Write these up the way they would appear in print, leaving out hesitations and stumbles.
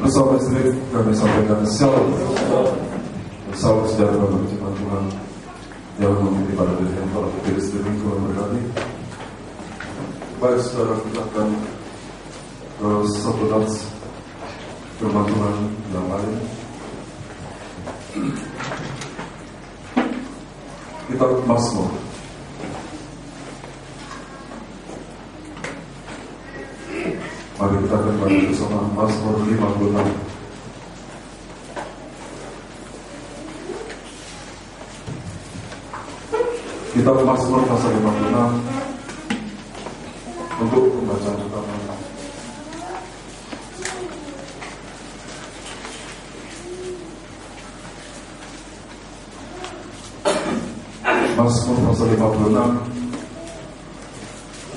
Bersama istri kami sampaikan shalom. Salam sejahtera bagi jemaat Tuhan yang memiliki pada diri yang telah dipilih sendiri Tuhan berkati. Baik saudara, kita akan ke satu nats firman Tuhan yang lain. Kitab Mazmur. Mari kita akan baca bersama Mazmur 56. Kitab Mazmur pasal 56 untuk pembacaan utama. Mazmur pasal 56.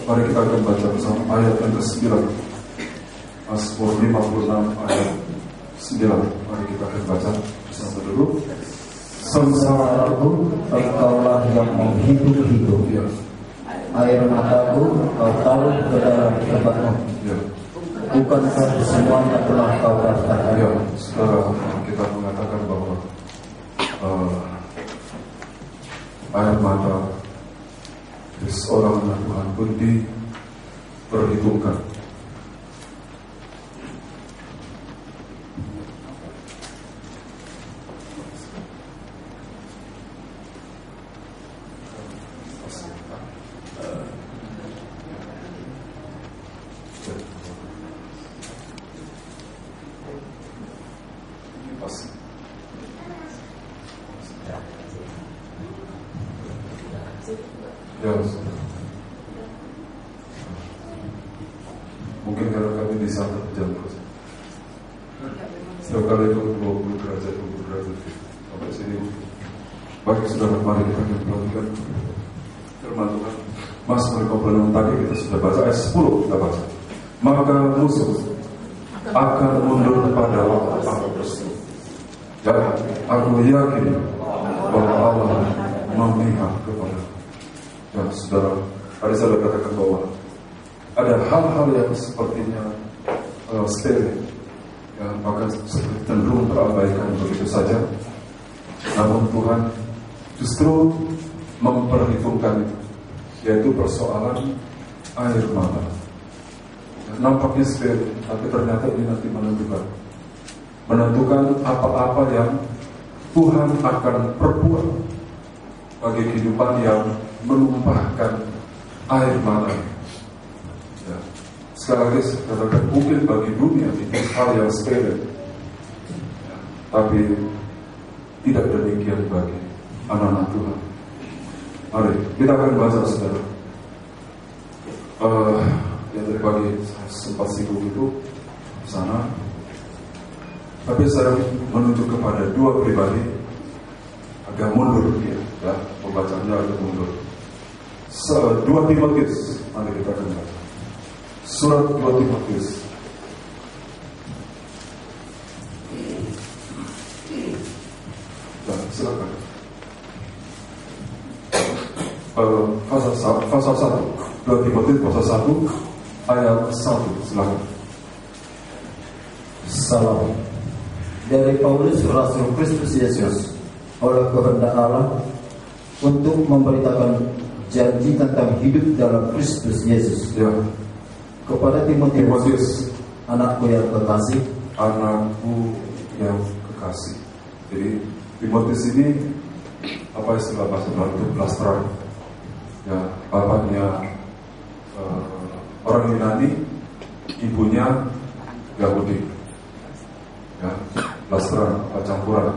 Mari kita akan baca bersama ayat yang ke-9. Mazmur 56 ayat 9. Mari kita akan baca bersama dulu. Sengsaraku, engkaulah yang menghidup-hidup. Ya. Air mataku, kau taruh ke dalam tempatmu. Ya. Bukankah semuanya telah kau katakan? Ya, saudara, kita mengatakan bahwa air mata dari seorang anak Tuhan pun diperhitungkan. Ya, mungkin kalau kami di sana jam terus. Setiap kali itu 20 derajat sampai sini. Baik saudara, mari kita akan perhatikan firman Tuhan. Mazmur 56 tadi kita sudah baca, ayat 10 kita baca. Maka musuh akan mundur pada aku berseru. Dan aku yakin bahwa Allah memihak kepada. Ya, saudara, tadi saya katakan bahwa ada hal-hal yang sepertinya sepele, ya, bahkan seperti cenderung terabaikan begitu saja. Namun Tuhan justru memperhitungkan itu, yaitu persoalan air mata. Ya, nampaknya sepele, tapi ternyata ini nanti menentukan apa-apa yang Tuhan akan perbuat bagi kehidupan yang menumpahkan air mata. Ya. Sekali lagi saya katakan, mungkin bagi dunia itu hal yang sepele, ya, tapi tidak demikian bagi anak-anak Tuhan. Mari kita akan baca saudara. Yang tadi pagi saya sempat singgung itu sana, tapi saya menuju kepada dua pribadi agak mundur ya, pembacaannya agak mundur. 2 Timotius, mari kita akan baca surat 2 Timotius. Silakan. Pasal 1 2 Timotius pasal 1 ayat 1. Silakan. Salam dari Paulus, Rasul Kristus Yesus, oleh kehendak Allah untuk memberitakan janji tentang hidup dalam Kristus Yesus. Ya. Kepada Timotius, anakku yang kekasih. Anakku yang kekasih. Jadi Timotius ini apa istilah bahasa Belanda itu blasteran. Ya, bapaknya orang Yunani, ibunya Yahudi. Ya, blasteran, campuran.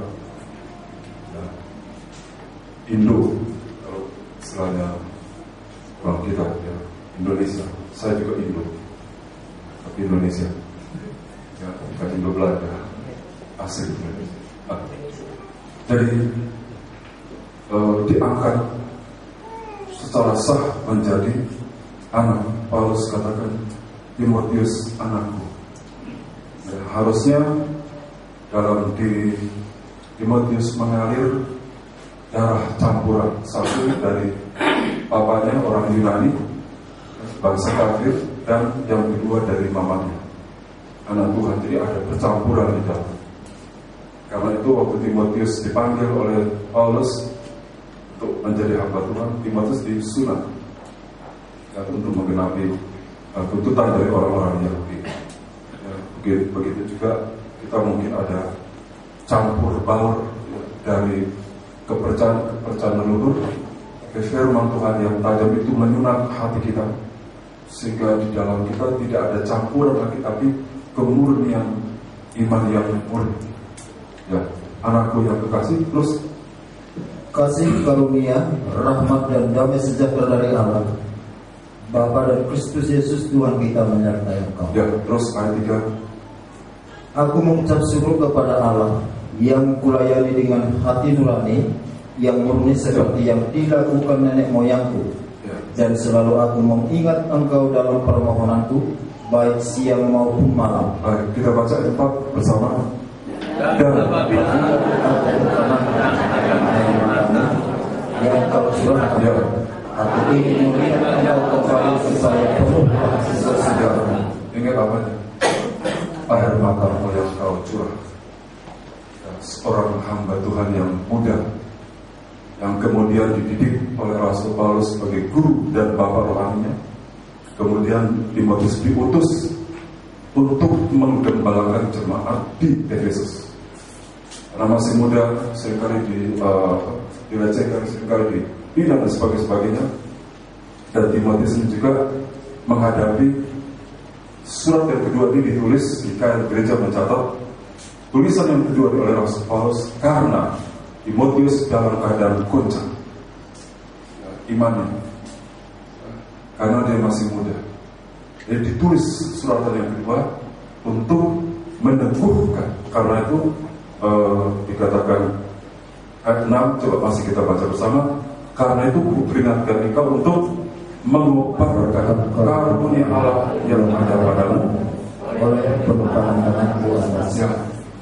Ya. Indo, kalau istilahnya orang kita, ya, Indonesia. Saya juga Indo, tapi Indonesia. Ya, bukan Indo Belanda, asli Indonesia. Jadi diangkat secara sah menjadi anak. Paulus katakan, Timotius anakku. Ya, harusnya dalam diri Timotius mengalir darah campuran, satu dari papanya orang Yunani, bangsa kafir, dan yang kedua dari mamanya. anak Tuhan. Jadi ada percampuran di dalam. Karena itu waktu Timotius dipanggil oleh Paulus untuk menjadi hamba Tuhan, Timotius disunat untuk menggenapi tuntutan dari orang-orang Yahudi. Ya, begitu juga kita mungkin ada campur baur dari kepercayaan leluhur ke firman Tuhan yang tajam itu menyunat hati kita, sehingga di dalam kita tidak ada campuran lagi, tapi kemurnian iman yang murni. Ya, anakku yang kekasih, terus kasih karunia, rahmat dan damai sejahtera dari Allah Bapa dan Kristus Yesus Tuhan kita menyertai engkau. Ya, terus ayat 3. Aku mengucap syukur kepada Allah yang kulayani dengan hati nurani yang murni seperti yang dilakukan nenek moyangku. Ya. Dan selalu aku mengingat engkau dalam permohonanku, baik siang maupun malam. Baik, kita baca 4 bersama. Dan yang kau curahkan, ya, aku ingin melihat engkau kembali supaya penuh kasih segar. ingat apa? Air matamu yang kau curah. Ya, seorang hamba Tuhan yang muda, yang kemudian dididik oleh Rasul Paulus sebagai guru dan bapak rohaninya. Kemudian Timotius diutus untuk menggembalakan jemaat di Efesus. Karena masih muda, seringkali dilecehkan, seringkali dihina dan sebagainya. Dan Timotius ini juga menghadapi surat yang kedua ini ditulis jika gereja mencatat tulisan yang kedua oleh Rasul Paulus karena Timotius dalam keadaan goncang imannya, karena dia masih muda. Jadi ditulis suratan yang kedua untuk meneguhkan. Karena itu dikatakan ayat 6, coba masih kita baca bersama. Karena itu kuperingatkan engkau untuk mengobarkan karunia Allah yang ada padamu oleh penumpahan tanganku. Ya,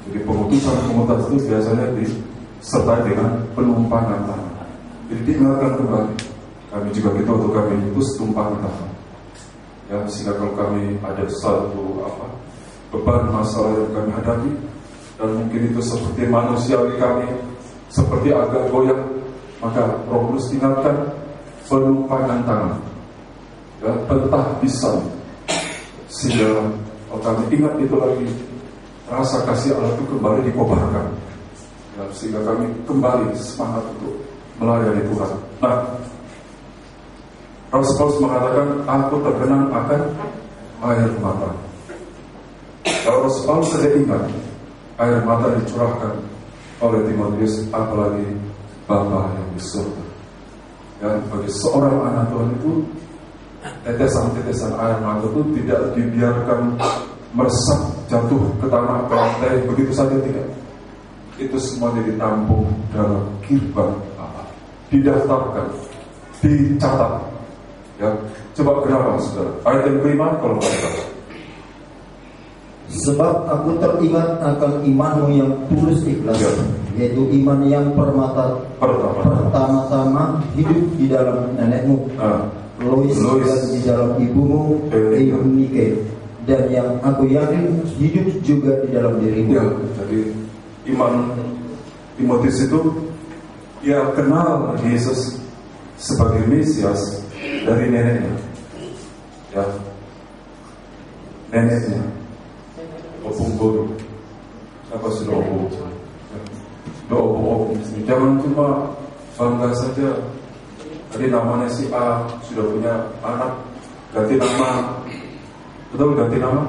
jadi pengutusan itu biasanya disertai dengan penumpahan tangan. Jadi diingatkan kembali. Kami juga gitu untuk kami utus tumpahan tangan. Ya, sehingga kalau kami ada satu beban masalah yang kami hadapi, dan mungkin itu seperti manusiawi kami, seperti agak goyang, maka Roh Kudus ingatkan penumpahan tangan, ya, pentah pisau, sehingga kalau kami ingat itu lagi, rasa kasih Allah itu kembali dikobarkan, ya, sehingga kami kembali semangat untuk melayani Tuhan. Nah, Rasul Paulus mengatakan, aku tergenang akan air mata. Kalau Rasul Paulus saja ingat, air mata dicurahkan oleh Timotius, apalagi Bapa yang di surga. Ya, bagi seorang anak Tuhan itu, tetesan-tetesan air mata itu tidak dibiarkan meresap jatuh ke tanah, ke lantai, begitu saja tidak. Itu semuanya ditampung dalam kirban Allah, didaftarkan, dicatat. Ya, coba kenapa, saudara? Ayat yang kelima, kalau kita. Sebab aku teringat akan imanmu yang tulus ikhlas, ya, yaitu iman yang pertama-tama hidup di dalam nenekmu, Lois, dan di dalam ibumu, Eunike, dan yang aku yakin hidup juga di dalam dirimu. Ya, jadi iman Timotius itu, dia kenal Yesus sebagai Mesias dari neneknya, ya, neneknya, opung bodoh, apa sudah opung, jangan cuma bangga saja. Tadi namanya si A sudah punya anak, ganti nama, betul, ganti nama,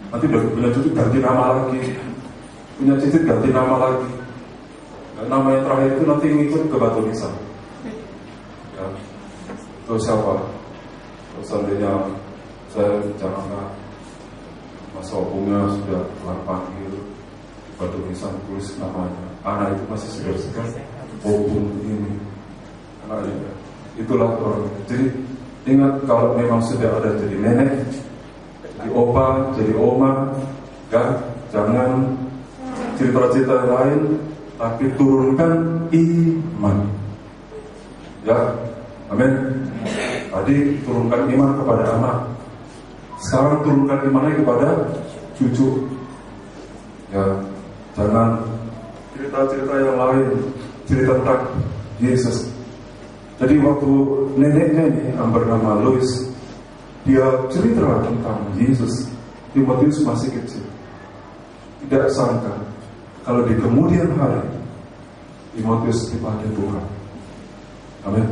nanti udah punya cucu ganti nama lagi, punya cicit ganti nama lagi, dan nama yang terakhir itu nanti ngikut ke batu nisan. Ya. Itu siapa? Kalau seandainya saya janganlah masa opungnya sudah Tuhan panggil batu nisan, tulis namanya. Anak itu masih segar-segar, opung ini anaknya. Itulah orang. Jadi ingat, kalau memang sudah ada jadi nenek, jadi opa, jadi oma, ya, jangan cerita-cerita lain, tapi turunkan iman. Ya, amin. Tadi turunkan iman kepada anak, sekarang turunkan imannya kepada cucu, ya jangan cerita-cerita yang lain, cerita tentang Yesus. Jadi waktu neneknya ini yang bernama Louis, dia cerita tentang Yesus, Timotius masih kecil. Tidak sangka kalau di kemudian hari Timotius dipakai Tuhan. Amin.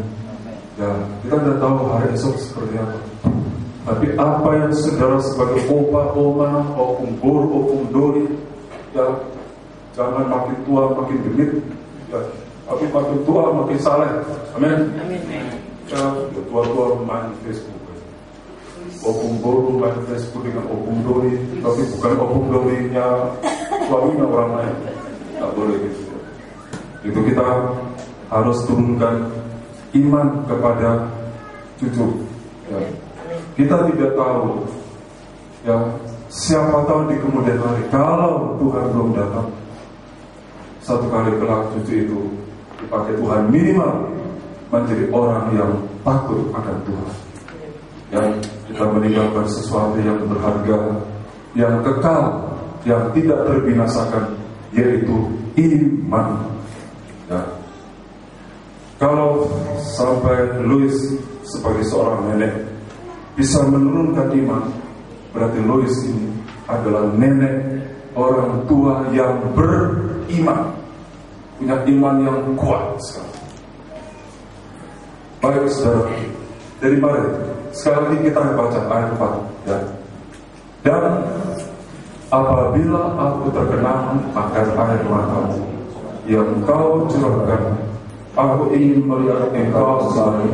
Ya, kita tidak tahu hari esok seperti apa. Tapi apa yang saudara sebagai opa, oma, opung bor, opung dori, ya jangan makin tua makin genit, ya, tapi makin tua makin saleh. Amin. Ya, tua-tua main Facebook. Opung bor main Facebook dengan opung dori, tapi bukan opung dorinya suaminya orang lain. Tak boleh gitu. Itu kita harus turunkan iman kepada cucu. Ya. Kita tidak tahu, ya siapa tahu di kemudian hari kalau Tuhan belum datang, satu kali kelak cucu itu dipakai Tuhan minimal menjadi orang yang takut akan Tuhan. Yang kita meninggalkan sesuatu yang berharga, yang kekal, yang tidak terbinasakan, yaitu iman. Ya. Kalau sampai Louis sebagai seorang nenek bisa menurunkan iman, berarti Louis ini adalah nenek orang tua yang beriman, punya iman yang kuat sekali. Baik saudara, dari mari sekali lagi kita baca ayat 4 ya. Dan apabila aku terkenang akan air matamu yang kau curahkan, aku ingin melihat engkau kembali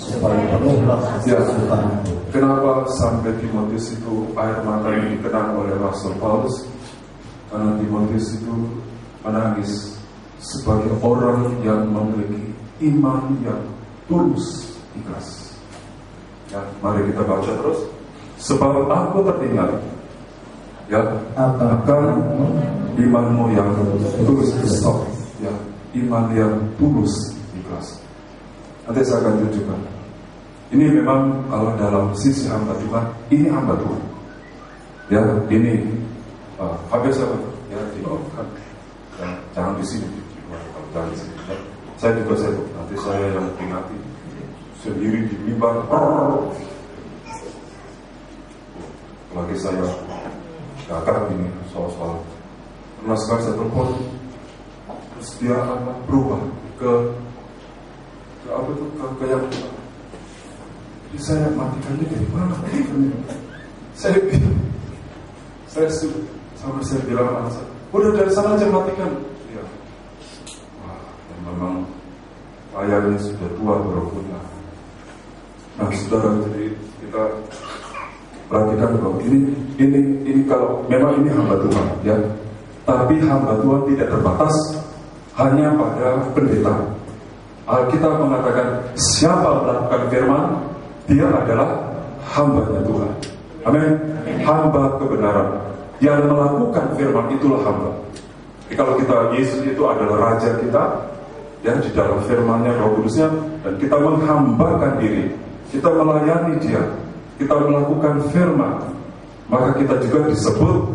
supaya penuhlah kesukaanmu. Kenapa sampai Timotius itu air mata yang dikenang oleh Rasul Paulus? Karena Timotius itu menangis sebagai orang yang memiliki iman yang tulus, ikhlas. Ya, mari kita baca terus. Sebab aku tertinggal, ya, akan imanmu yang tulus, stop, ya, iman yang tulus, ikhlas. Nanti saya akan tunjukkan. Ini memang kalau dalam sisi hamba Tuhan, ini hamba Tuhan. Ya, ini habis apa? Ya, di bawah kan. Ya, jangan di sini, jangan di sini. Ya. Saya juga sibuk. Nanti saya yang peringati sendiri di mimbar. Lagi saya gagap ini soal. Pernah sekali saya telepon, terus dia berubah ke apa itu ke yang saya matikan ini dari mana? Saya bilang anak saya, udah dari sana aja matikan. Ya. Wah, memang layarnya sudah tua berpunya. Nah, saudara, jadi kita perhatikan bahwa ini kalau memang ini hamba Tuhan, ya. Tapi hamba Tuhan tidak terbatas hanya pada pendeta. Alkitab mengatakan siapa melakukan firman, dia adalah hambanya Tuhan. Amin. Hamba kebenaran yang melakukan firman itulah hamba. Jadi kalau kita, Yesus itu adalah raja kita, ya, di dalam firman-Nya, Roh Kudusnya, dan kita menghambakan diri, kita melayani Dia, kita melakukan firman, maka kita juga disebut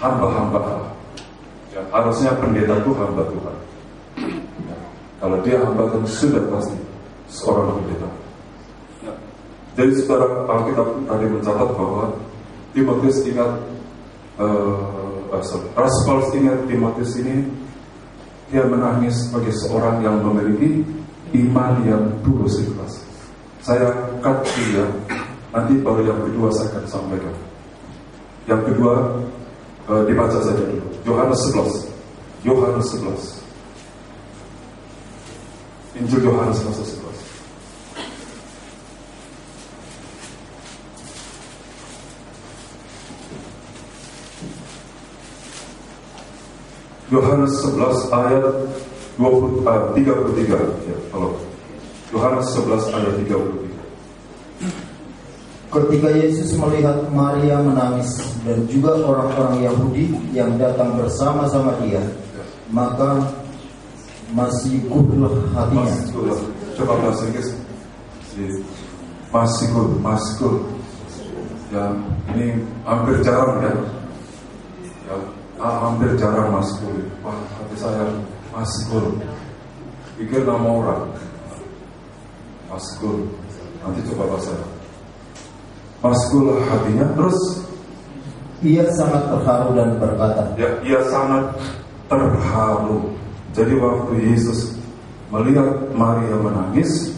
hamba-hamba Allah. Ya, harusnya pendeta itu hamba Tuhan. Ya, kalau dia hamba Tuhan sudah pasti seorang pendeta. Jadi saudara, Alkitab tadi mencatat bahwa Timotius ingat, Rasul Paulus ingat Timotius ini, dia menangis sebagai seorang yang memiliki iman yang tulus, ikhlas. Saya cut dia, nanti baru yang kedua saya akan sampaikan. Yang kedua dibaca saja dulu. Yohanes 11. Injil Yohanes pasal 11. Yohanes 11 ayat 33. Ya, kalau Yohanes 11 ayat 33. Ketika Yesus melihat Maria menangis dan juga orang-orang Yahudi yang datang bersama-sama dia, maka masih gugur hatinya. Coba bahasa Inggris. Masih gugur. Ya, ini hampir jarang ya. hampir jarang maskul. Wah, hati saya maskul. Pikir nama orang. Maskul. Nanti coba bahasa. Maskul hatinya. Terus ia sangat terharu dan berkata. Ya, ia sangat terharu. Jadi waktu Yesus melihat Maria menangis,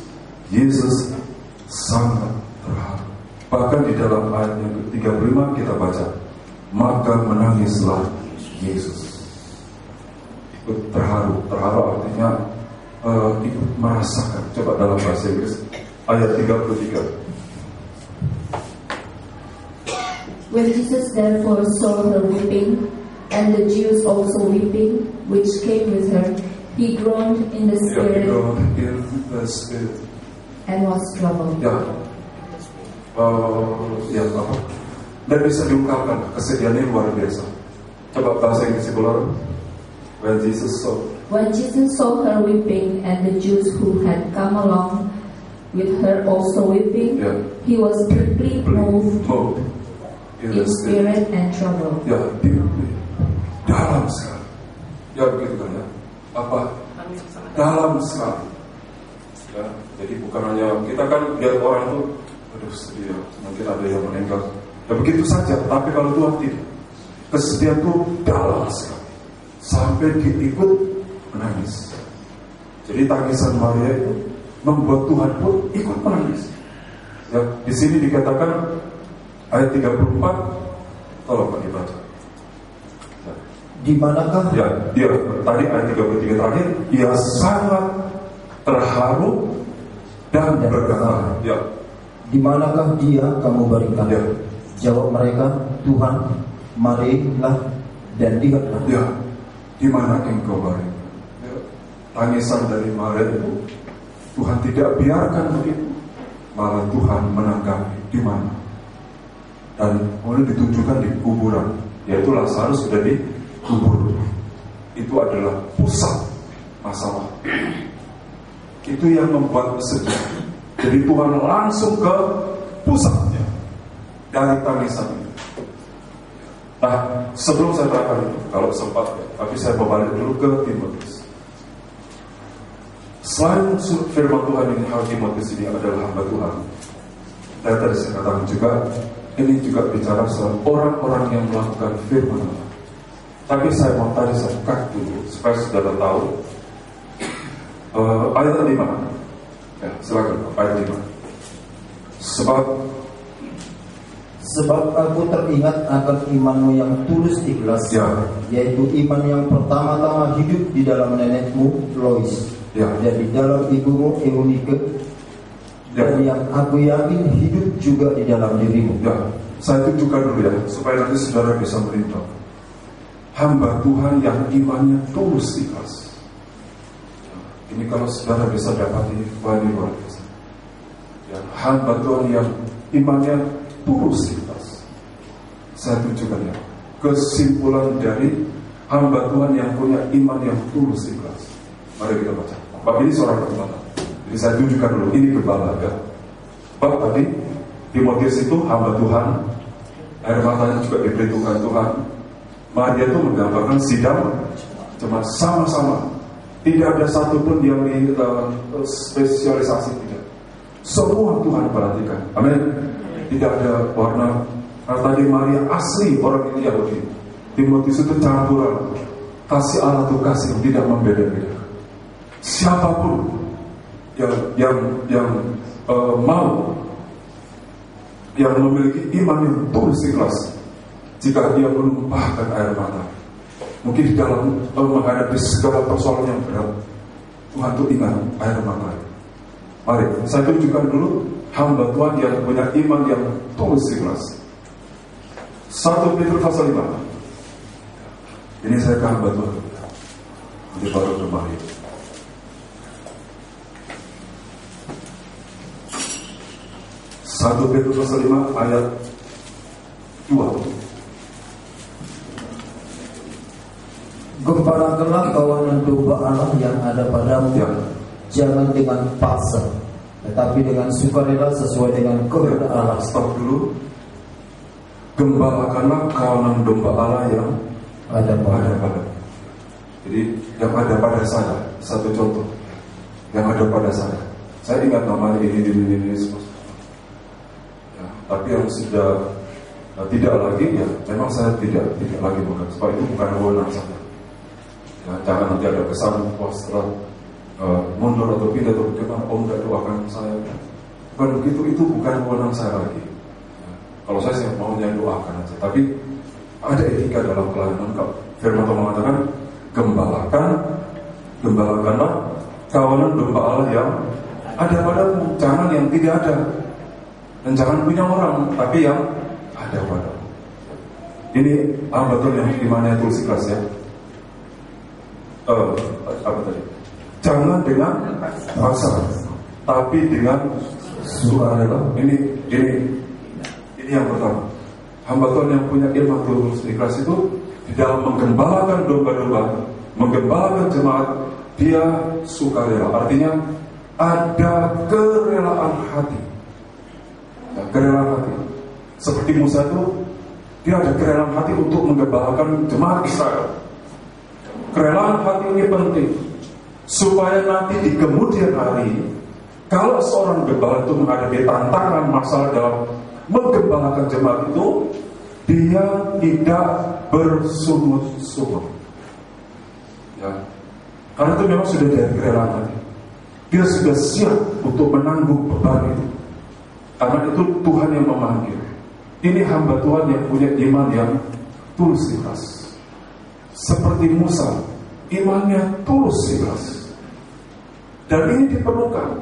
Yesus sangat terharu. Bahkan di dalam ayat yang ke-35 kita baca, maka menangislah Yesus. Ikut terharu. Terharu artinya ikut merasakan. Coba dalam bahasa Inggris ayat 33. When Jesus therefore saw her weeping, and the Jews also weeping, which came with her, he groaned in the spirit, and was troubled. Dan bisa diungkapkan kesedihannya luar biasa. Coba bahasa Inggris keluar. When Jesus saw her weeping, and the Jews who had come along with her also weeping, he was deeply moved in spirit and troubled. Dalam sekali. Begitu kan ya. Dalam sekali. Jadi bukan hanya kita kan lihat orang tuh, aduh sedih ya, mungkin ada yang meninggal. Begitu saja. Tapi kalau Tuhan tidak, kesedihan itu dalam sekali. Sampai diikut menangis. Jadi tangisan Maria itu membuat Tuhan pun ikut menangis. Di sini dikatakan ayat 34, tolong Pak dibaca. Di manakah? Dia tadi ayat 33 terakhir, ia sangat terharu dan berkata, di manakah dia kamu berikan? Jawab mereka, Tuhan, marilah dan lihatlah. Di mana engkau berikan? Tangisan dari Maria itu Tuhan tidak biarkan begitu, malah Tuhan menanggapi di mana. Dan mulai ditunjukkan di kuburan, yaitu Lazarus sudah dikubur. Itu adalah pusat masalah. Itu yang membuat sedih. Jadi Tuhan langsung ke pusatnya dari tangisan itu. Nah, sebelum saya terangkan itu, kalau sempat, tapi saya berbalik dulu ke Timotius. Selain firman Tuhan ini, Timotius ini adalah hamba Tuhan. Dan tadi saya katakan juga, ini juga bicara soal orang-orang yang melakukan firman Tuhan. Tapi saya mau tadi saya buka dulu supaya saudara tahu ayat 5. Silakan ayat 5. Sebab aku teringat akan imanmu yang tulus ikhlas, yaitu iman yang pertama-tama hidup di dalam nenekmu Lois, dan di dalam ibumu Eunike, dan yang aku yakin hidup juga di dalam dirimu. Saya tunjukkan dulu ya, supaya nanti saudara bisa melihat hamba Tuhan yang imannya tulus ikhlas. Ini kalau saudara bisa dapati, wah ini luar biasa. Hamba Tuhan yang imannya tulus ikhlas. Saya tunjukkan ya, kesimpulan dari hamba Tuhan yang punya iman yang tulus ikhlas. Mari kita baca. Bab ini seorang pertama. Jadi saya tunjukkan dulu, ini gembala ya. Bab tadi Timotius itu hamba Tuhan, air matanya juga diperhitungkan Tuhan. Maria itu menggambarkan sidang, cuma sama-sama. Tidak ada satupun yang spesialisasi, tidak. Semua Tuhan perhatikan. Amin. Tidak ada warna. Karena tadi Maria asli orang ini Yahudi. Timotius itu campuran. Kasih Allah itu kasih yang tidak membeda-bedakan. Siapapun yang mau, yang memiliki iman yang tulus ikhlas, jika dia menumpahkan air mata, mungkin di dalam menghadapi segala persoalan yang berat, Tuhan itu ingat air mata. Mari saya tunjukkan dulu hamba Tuhan yang punya iman yang tulus ikhlas. 1 Petrus pasal 5. Ini saya ke hamba Tuhan, nanti baru kembali. 1 Petrus pasal 5 ayat 2. Gembalakanlah kawanan domba Allah yang ada padamu, jangan dengan paksa, tetapi dengan sukarela sesuai dengan kehendak Allah. Stop dulu. Gembalakanlah kawanan domba Allah yang ada pada. Jadi yang ada pada saya, satu contoh, yang ada pada saya ingat namanya ini semua. Ya, tapi yang sudah tidak lagi, ya memang saya tidak lagi menganggap, sebab itu bukan wewenang saya. Ya, jangan nanti ada kesan setelah mundur atau pindah atau bagaimana, enggak doakan saya. Bukan begitu, itu bukan wewenang saya lagi. Ya, kalau saya maunya doakan aja, tapi ada etika dalam pelayanan. Firman Tuhan mengatakan, gembalakanlah kawanan domba Allah yang ada padamu, jangan yang tidak ada, dan jangan punya orang, tapi yang ada padamu. Ini betul yang imannya tulus ikhlas ya. Apa tadi? Jangan dengan paksa, tapi dengan sukarela. Ini yang pertama. Hamba Tuhan yang punya iman tulus ikhlas itu di dalam menggembalakan domba-domba, menggembalakan jemaat, dia sukarela. Artinya ada kerelaan hati. Ya, kerelaan hati. Seperti Musa itu, dia ada kerelaan hati untuk menggembalakan jemaat Israel. Kerelaan hati ini penting supaya nanti di kemudian hari, kalau seorang gembala itu menghadapi tantangan masalah dalam menggembalakan jemaat itu, dia tidak bersungut-sungut. Ya, karena itu memang sudah dari kerelaan hati. Dia sudah siap untuk menanggung beban itu. Karena itu Tuhan yang memanggil. Ini hamba Tuhan yang punya iman yang tulus ikhlas. Seperti Musa, imannya tulus ikhlas. Dan ini diperlukan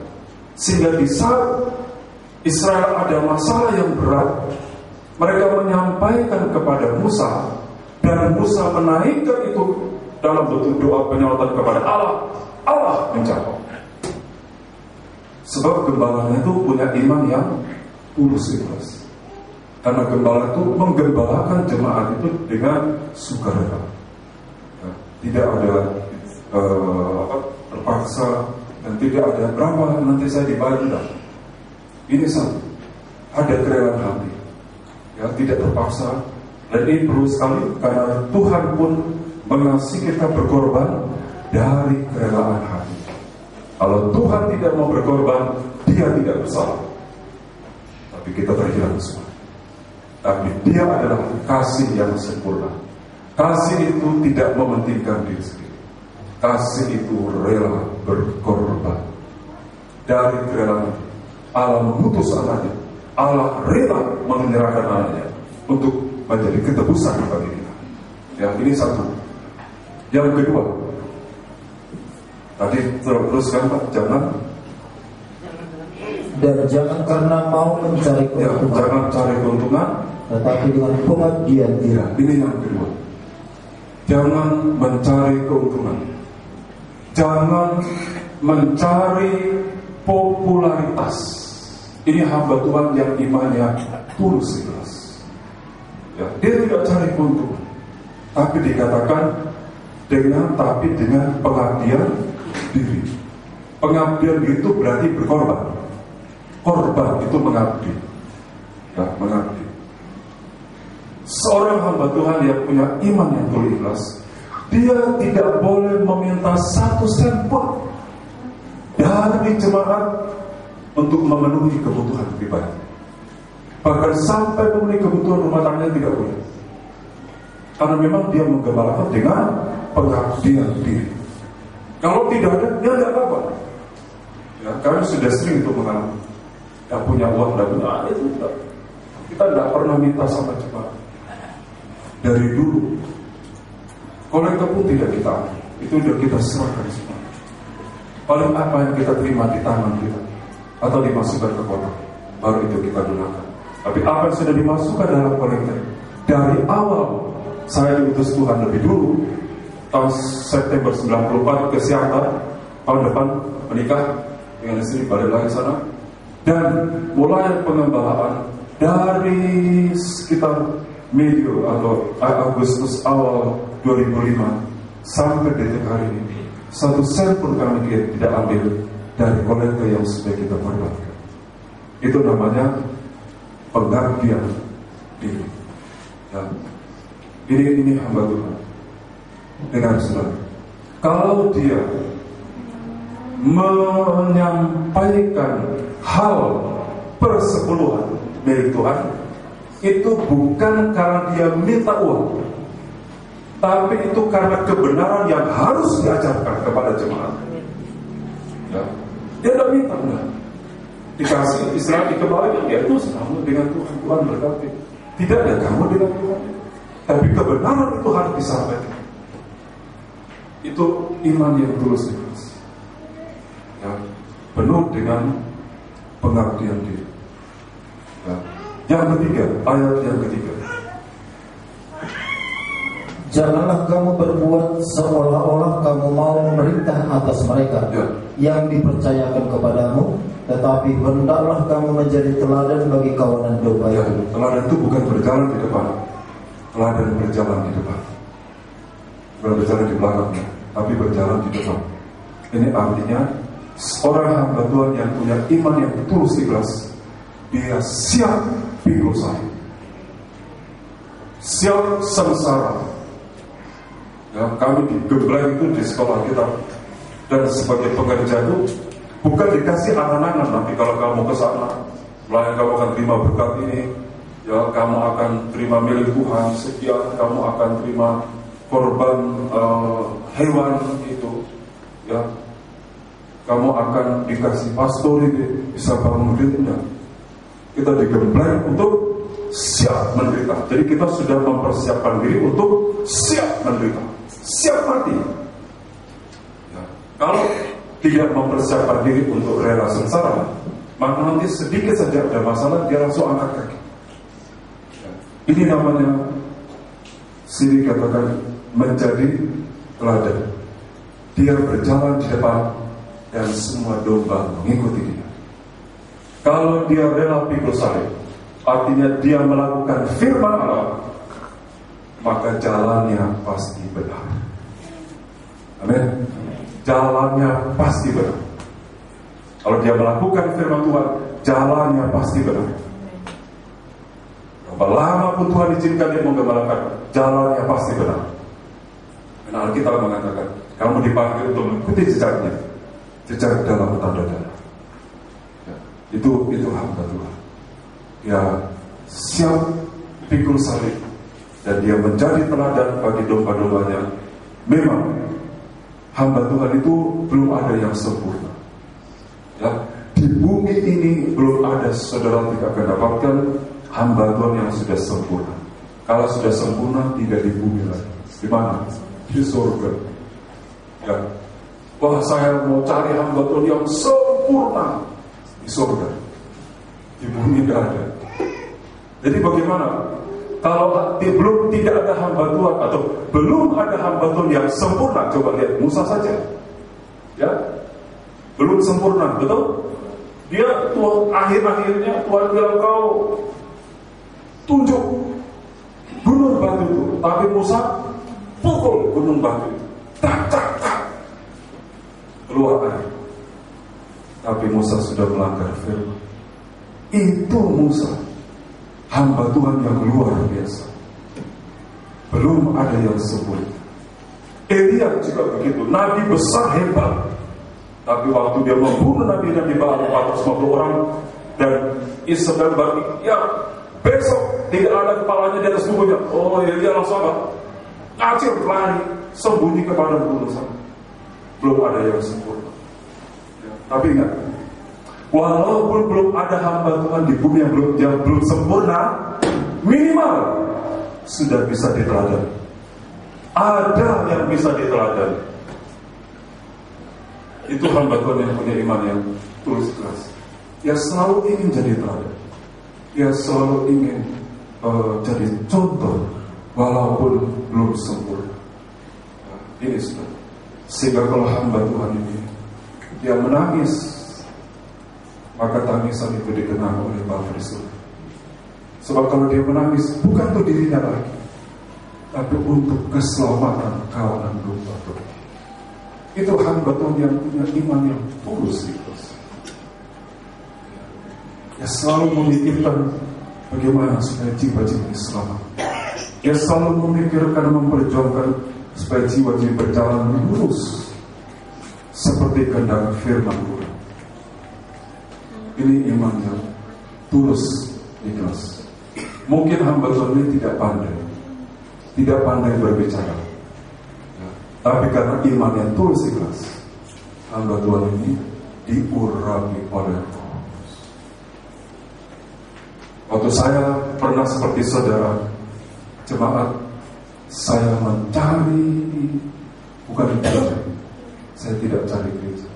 sehingga di saat Israel ada masalah yang berat, mereka menyampaikan kepada Musa, dan Musa menaikkan itu dalam bentuk doa penyelamatan kepada Allah. Allah menjawab. Sebab gembalanya itu punya iman yang tulus ikhlas. Karena gembala itu menggembalakan jemaat itu dengan sukarela. Ya, tidak ada terpaksa, dan tidak ada berapa nanti saya dibayar. Ini satu, ada kerelaan hati. Ya, tidak terpaksa. Dan ini perlu sekali, karena Tuhan pun mengasihi kita berkorban dari kerelaan hati. Kalau Tuhan tidak mau berkorban, dia tidak bersalah. Tapi kita terhilang semua. Tapi dia adalah kasih yang sempurna. Kasih itu tidak mementingkan diri sendiri. Kasih itu rela berkorban. Dari kerelaan hati, Allah mengutus anaknya. Allah rela menyerahkan anaknya untuk menjadi ketebusan bagi kita. Ya, ini satu. Yang kedua, tadi teruskan Pak, jangan karena mau mencari keuntungan. Ya, jangan cari keuntungan, tetapi dengan pengabdian diri. Ya, ini yang kedua. Jangan mencari keuntungan. Jangan mencari popularitas. Ini hamba Tuhan yang imannya tulus ikhlas. Ya, dia tidak cari keuntungan, tapi dikatakan dengan pengabdian diri. Pengabdian diri itu berarti berkorban. Korban itu mengabdi. Ya, mengabdi. Seorang hamba Tuhan yang punya iman yang tulus ikhlas, dia tidak boleh meminta satu sen pun dari jemaat untuk memenuhi kebutuhan pribadi. Bahkan sampai memenuhi kebutuhan rumah tangganya tidak boleh. Karena memang dia menggembalakan dengan pengabdian diri. Kalau tidak ada, dia tidak apa-apa. Ya, kami sudah sering itu mengalami. Yang punya uang dan punya itu tidak. Kita tidak pernah minta sama jemaat. Dari dulu, kolektor pun tidak kita ambil. Itu sudah kita serahkan semua. Paling apa yang kita terima di tangan kita atau dimasukkan ke kotak, baru itu kita gunakan. Tapi apa yang sudah dimasukkan dalam kolektor, dari awal saya diutus Tuhan lebih dulu, tahun September 94 ke Siantar, tahun depan menikah dengan istri, balik lagi sana, dan mulai pengembalaan dari sekitar medio atau Agustus awal 2005 sampai detik hari ini, satu sen pun kami tidak ambil dari kolektor yang sudah kita korbankan. Itu namanya pengabdian diri. Ya. Ini hamba Tuhan. dengan saudara. Kalau dia menyampaikan hal persepuluhan milik Tuhan, itu bukan karena dia minta uang, tapi itu karena kebenaran yang harus diajarkan kepada jemaat. Ya. Dia tidak minta benar. Dikasih istilah dikembalikan, ya itu kamu dengan Tuhan, Tuhan berkati. Tidak ada kamu dengan Tuhan, tapi kebenaran itu harus disampaikan. Itu iman yang tulus ikhlas, ya, penuh dengan pengabdian diri. Ya. Yang ketiga, ayat yang ketiga, janganlah kamu berbuat seolah-olah kamu mau memerintah atas mereka yang dipercayakan kepadamu, tetapi hendaklah kamu menjadi teladan bagi kawanan domba itu. Teladan itu bukan berjalan di depan, teladan berjalan di depan, bukan berjalan di belakangnya, tapi berjalan di depan. Ini artinya seorang hamba Tuhan yang punya iman yang tulus ikhlas, dia siap pikul salib, siap sengsara. Ya, kami digembleng itu di sekolah kita, dan sebagai pekerja itu bukan dikasih angan-angan nanti kalau kamu ke sana, melainkan kamu akan terima berkat ini, ya kamu akan terima milik Tuhan sekian, kamu akan terima korban hewan itu, ya kamu akan dikasih pastor ini, bisa bangun dirinya. Kita digembleng untuk siap menderita. Jadi kita sudah mempersiapkan diri untuk siap menderita, siap mati. Ya. Kalau tidak mempersiapkan diri untuk rela sengsara, maka nanti sedikit saja ada masalah dia langsung angkat kaki. Ya. Ini namanya sini katakan menjadi teladan. Dia berjalan di depan dan semua domba mengikuti dia. Kalau dia rela pikul salib, artinya dia melakukan firman Allah, maka jalannya pasti benar. Amin. Jalannya pasti benar. Kalau dia melakukan firman Tuhan, jalannya pasti benar. Berapa lama pun Tuhan izinkan dia menggembalakan, jalannya pasti benar. Dan Alkitab mengatakan, kamu dipanggil untuk mengikuti jejaknya, jejak dalam tanda-tanda. Ya, itu hamba Tuhan. Ya, siap pikul salib, dan dia menjadi teladan bagi domba-dombanya. Memang hamba Tuhan itu belum ada yang sempurna. Ya, di bumi ini belum ada saudara tidak akan dapatkan hamba Tuhan yang sudah sempurna. Kalau sudah sempurna tidak di bumi lagi. Di mana? Di surga. Ya. Wah, saya mau cari hamba Tuhan yang sempurna di surga. Di bumi tidak ada. Jadi bagaimana? Kalau belum tidak ada hamba Tuhan atau belum ada hamba Tuhan yang sempurna, coba lihat Musa saja, ya, belum sempurna, betul? Dia Tuhan akhir-akhirnya Tuhan bilang kau tunjuk gunung batu itu, tapi Musa pukul gunung batu itu, tak tak tak, keluar air. Tapi Musa sudah melanggar firman. Itu Musa, hamba Tuhan yang luar biasa. Belum ada yang sempurna. Elia juga begitu, nabi besar hebat. Tapi waktu dia membunuh nabi-nabi Baal 450 orang, dan Isabel bagi, ya besok tidak ada kepalanya di atas tubuhnya. Oh, Elia langsung apa? Ngacir, lari, sembunyi ke padang gunung sana. Belum ada yang sempurna. Ya, tapi ingat, walaupun belum ada hamba Tuhan di bumi yang belum sempurna, minimal sudah bisa diteladan. Ada yang bisa diteladan. Itu hamba Tuhan yang punya iman yang tulus ikhlas. Dia selalu ingin jadi teladan. Dia selalu ingin jadi contoh, walaupun belum sempurna. Ini sudah. Sehingga kalau hamba Tuhan ini dia menangis, maka tangisan itu dikenang oleh Bapa di surga. Sebab kalau dia menangis, bukan untuk dirinya lagi, tapi untuk keselamatan kawanan domba Tuhan. Itu hamba Tuhan yang punya iman yang tulus ikhlas. Dia selalu memikirkan bagaimana supaya jiwa-jiwa ini selamat. Dia selalu memikirkan, memperjuangkan supaya jiwa-jiwa berjalan lurus seperti kehendak firman Tuhan. Ini iman yang tulus, ikhlas. Mungkin hamba Tuhan ini tidak pandai berbicara, ya, tapi karena iman yang tulus, ikhlas, hamba Tuhan ini diurapi oleh Roh. Waktu saya pernah seperti saudara jemaat, saya mencari, bukan gereja, saya tidak cari gereja,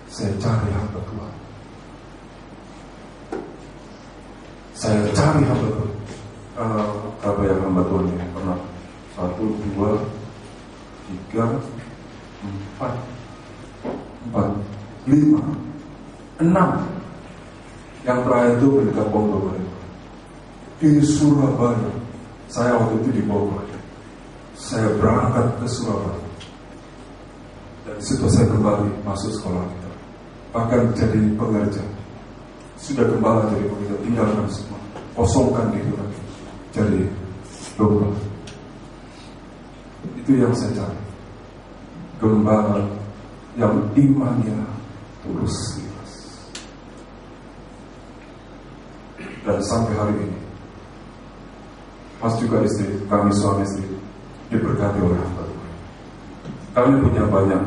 saya cari hamba Tuhan. Saya cari hamba Tuhan. Berapa yang hamba Tuhan ini pernah? 1, 2, 3, 4, 5, 6. Yang terakhir itu pendekat Bogor. Di Surabaya. Saya waktu itu di Bogor. Saya berangkat ke Surabaya. Dan di situ saya kembali masuk sekolah kita. Bahkan jadi pengerja. Sudah gembala jadi pengerja, tinggalkan semua, kosongkan diri lagi, jadi domba. Itu yang saya cari, gembala yang imannya tulus. Dan sampai hari ini, Mas juga istri, kami suami istri diberkati oleh hamba Tuhan. Kami punya banyak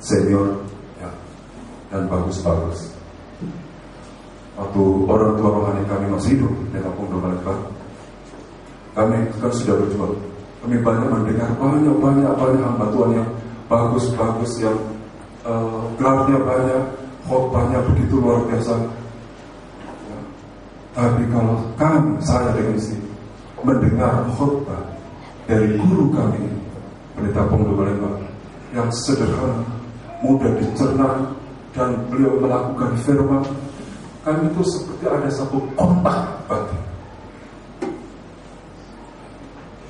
senior ya, dan bagus-bagus. Waktu orang tua rohani kami masih hidup di kampung Domalekar, kami kan sudah berjuang. Kami banyak mendengar banyak hamba Tuhan yang bagus-bagus, yang gelarnya banyak, khotbahnya begitu luar biasa. Ya. Tapi kalau saya dengan istri mendengar khotbah dari guru kami, Pendeta Pongdo Balembang, yang sederhana, mudah dicerna, dan beliau melakukan firman, kami itu seperti ada satu kontak batin.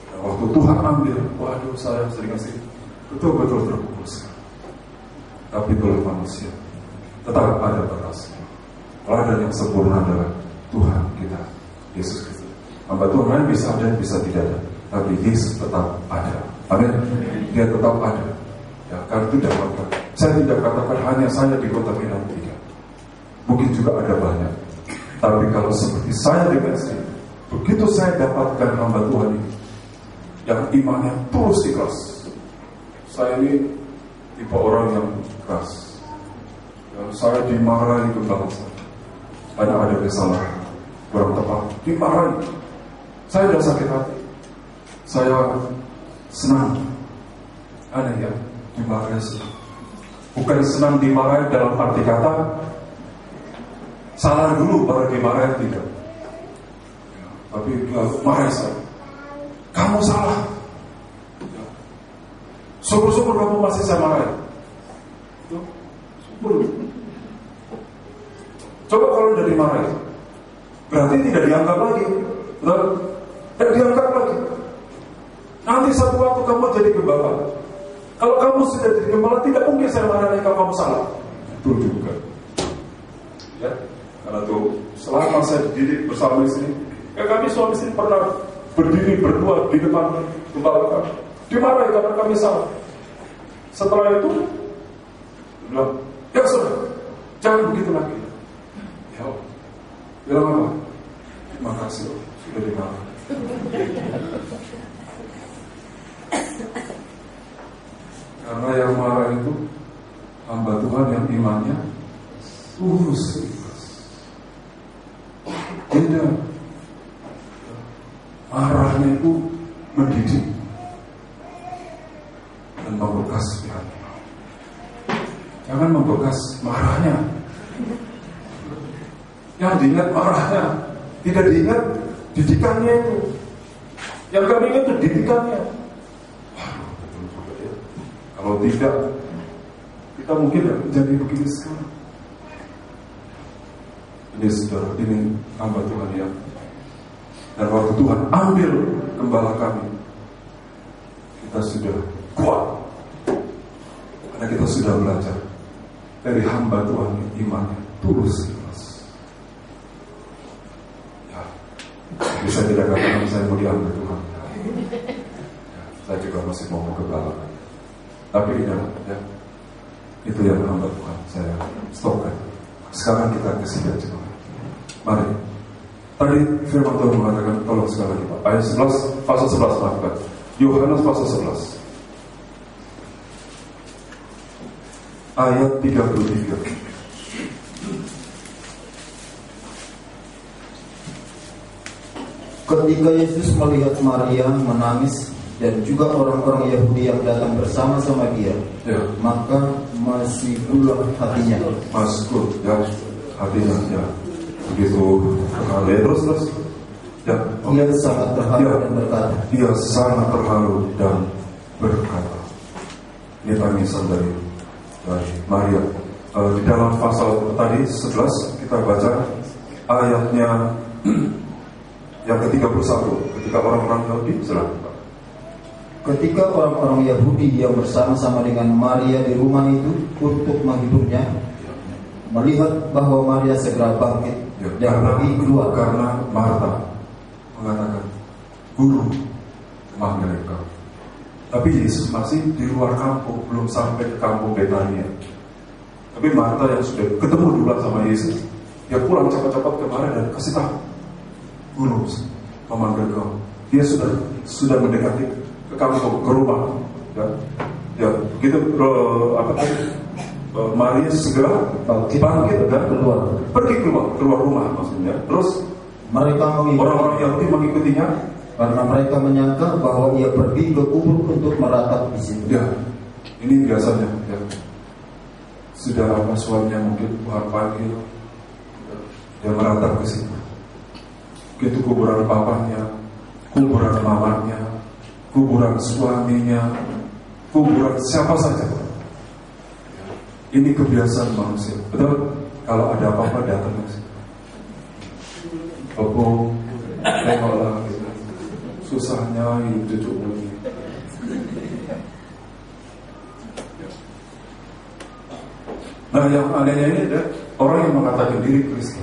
Nah, waktu Tuhan ambil, waduh, saya sering kasih betul-betul terpukul. Tapi itulah manusia, tetap ada batasnya. Teladan yang sempurna adalah Tuhan kita, Yesus Kristus. Hamba Tuhan bisa ada, bisa tidak ada, tapi Yesus tetap ada. Amin. Dia tetap ada. Ya, karena itu dapatkan. Saya tidak katakan hanya saya di kota Medan tidak. Mungkin juga ada banyak. Tapi kalau seperti saya dengan istri, begitu saya dapatkan hamba Tuhan ini yang imannya tulus ikhlas. Saya ini tipe orang yang keras. Saya dimarahi gembala saya karena ada kesalahan, kurang tepat, dimarahi. Saya sudah sakit hati. Saya senang. Aneh ya, dimarahi senang. Bukan senang dimarahi dalam arti kata salah dulu baru dimarahi, tidak. Ya, tapi dia marah saya. Kamu salah. Ya. Syukur-syukur kamu masih saya marahi. Itu syukur. Coba kalau udah dimarahi, berarti tidak dianggap lagi. Betul? Tidak dianggap lagi. Nanti satu waktu kamu jadi gembala. Kalau kamu sudah jadi gembala, tidak mungkin saya marahi kalau kamu salah. Betul juga. Ya. Karena itu selama saya dididik bersama istri, ya kami suami istri pernah berdiri berdua di depan gembala kami, dimarahi karena kami salah. Setelah itu bilang, ya sudah, jangan begitu lagi. Ya, bilang apa? Terima kasih, sudah dimarahi. Karena yang marah itu hamba Tuhan yang imannya tulus. Beda. Marahnya itu mendidik dan membekas di hati. Jangan membekas marahnya. Yang diingat marahnya, tidak diingat didikannya itu. Yang kami ingat itu didikannya. Waduh, betul juga ya. Kalau tidak, kita mungkin jadi begini sekarang. Ini saudara, ini hamba Tuhan ya. Dan waktu Tuhan ambil gembala kami, kita sudah kuat. Karena kita sudah belajar dari hamba Tuhan imannya tulus. Ya, bisa tidak katakan saya mau diambil Tuhan. Ya. Saya juga masih mau ke belakang. Tapi ingat, ya, itu yang hambat Tuhan. Saya stopkan. Sekarang kita ke sini aja. Mari. Tadi firman Tuhan mengatakan, tolong sekali lagi Pak. Ayat 11, pasal 11 maafkan. Yohanes pasal 11. Ayat 33. Ketika Yesus melihat Maria menangis dan juga orang-orang Yahudi yang datang bersama-sama dia, ya, maka masikulah hatinya. Masuk, ya, hatinya, ya. Begitu terus, ya. Ia sangat terharu dan berkata. Ia sangat terharu dan berkata. Ini tangisan dari Maria. Di dalam pasal tadi 11 kita baca ayatnya yang ke-31, ketika orang-orang Yahudi Ketika orang-orang Yahudi yang bersama-sama dengan Maria di rumah itu untuk menghiburnya, melihat bahwa Maria segera bangkit dan pergi keluar. Karena Marta mengatakan, Guru, memanggil engkau. Tapi Yesus masih di luar kampung, belum sampai ke kampung Betania. Tapi Marta yang sudah ketemu dulu sama Yesus, dia pulang cepat-cepat kemarin dan kasih tahu, Guru memanggil kau. Dia sudah mendekati ke kampung, ke rumah. Ya begitu. Maria segera bangkit dan pergi keluar rumah maksudnya. Terus mereka orang-orang Yahudi mengikutinya karena mereka menyangka bahwa ia pergi ke kubur untuk meratap di situ. Ya, ini biasanya. Ya. Sudah suaminya mungkin Tuhan panggil, dia meratap ke situ. Itu kuburan papanya, kuburan mamanya, kuburan suaminya, kuburan siapa saja. Ini kebiasaan manusia, betul? Kalau ada apa-apa datang ke situ. Tengoklah gitu. Susahnya hidup cucu ini. Nah, yang anehnya ini ada orang yang mengatakan diri Kristen.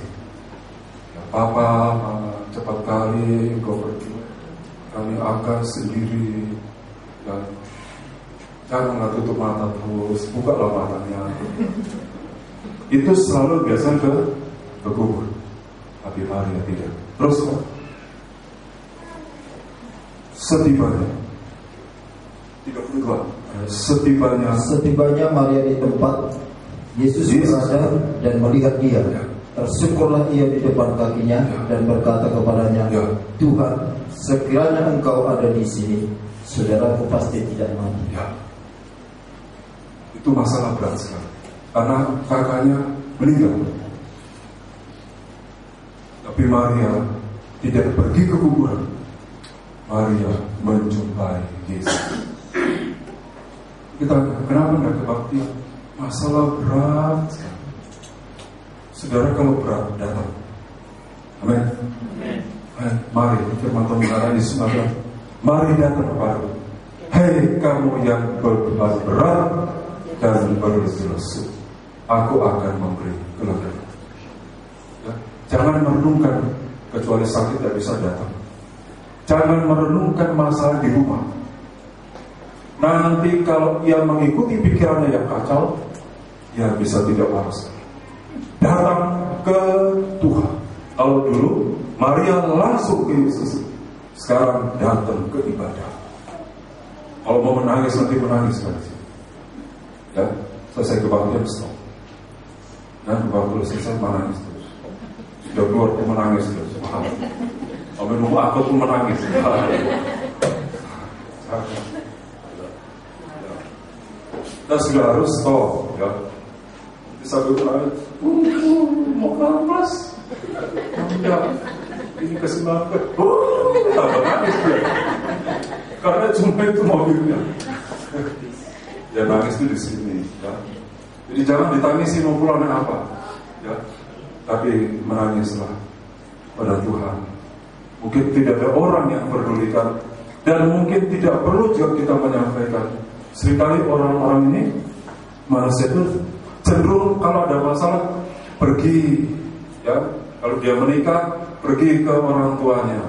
Papa, Mama, cepat kali kau pergi. Kami akan sendiri. Dan janganlah tutup mata terus, bukalah matanya. Itu selalu biasa ke kubur. Tapi Maria tidak. Terus setibanya 32. Setibanya Maria di tempat Yesus berada dan melihat dia, tersyukurlah ia di depan kakinya dan berkata kepadanya, Tuhan, sekiranya engkau ada di sini, saudaraku pasti tidak mati. Itu masalah berat sekali, karena kakaknya meninggal. Tapi Maria tidak pergi ke kuburan. Maria menjumpai Yesus. Kita kenapa nggak kebaktian? Masalah berat sekali. Saudara, kalau berat datang. Amin. Mari firman Tuhan mengatakan di Sumatera, mari datang kepadaku. Hei kamu yang berbeban berat dan berlesu, aku akan memberi kelegaan. Ya, jangan merenungkan kecuali sakit tidak bisa datang. Jangan merenungkan masalah di rumah. Nanti kalau ia mengikuti pikirannya yang kacau, ia bisa tidak waras. Datang ke Tuhan. Kalau dulu Maria langsung ke Yesus, sekarang datang ke ibadah. Kalau mau menangis nanti menangis kan? Ya, selesai kebaktian stop. Dan waktu selesai menangis terus. Sudah keluar pun menangis terus. Sampai nunggu aku pun menangis. Kita sudah harus stop, ya. Sampai menangis. Mau kelas? Ya, ini kesenangan. Tambah nangis dia. Karena cuma itu mobilnya. Ya nangis itu di sini, ya. Jadi jangan ditangisi mau pulangnya apa, ya. Tapi menangislah pada Tuhan. Mungkin tidak ada orang yang pedulikan, dan mungkin tidak perlu juga kita menyampaikan. Seringkali orang-orang ini manusia itu cenderung kalau ada masalah pergi, ya. Kalau dia menikah pergi ke orang tuanya,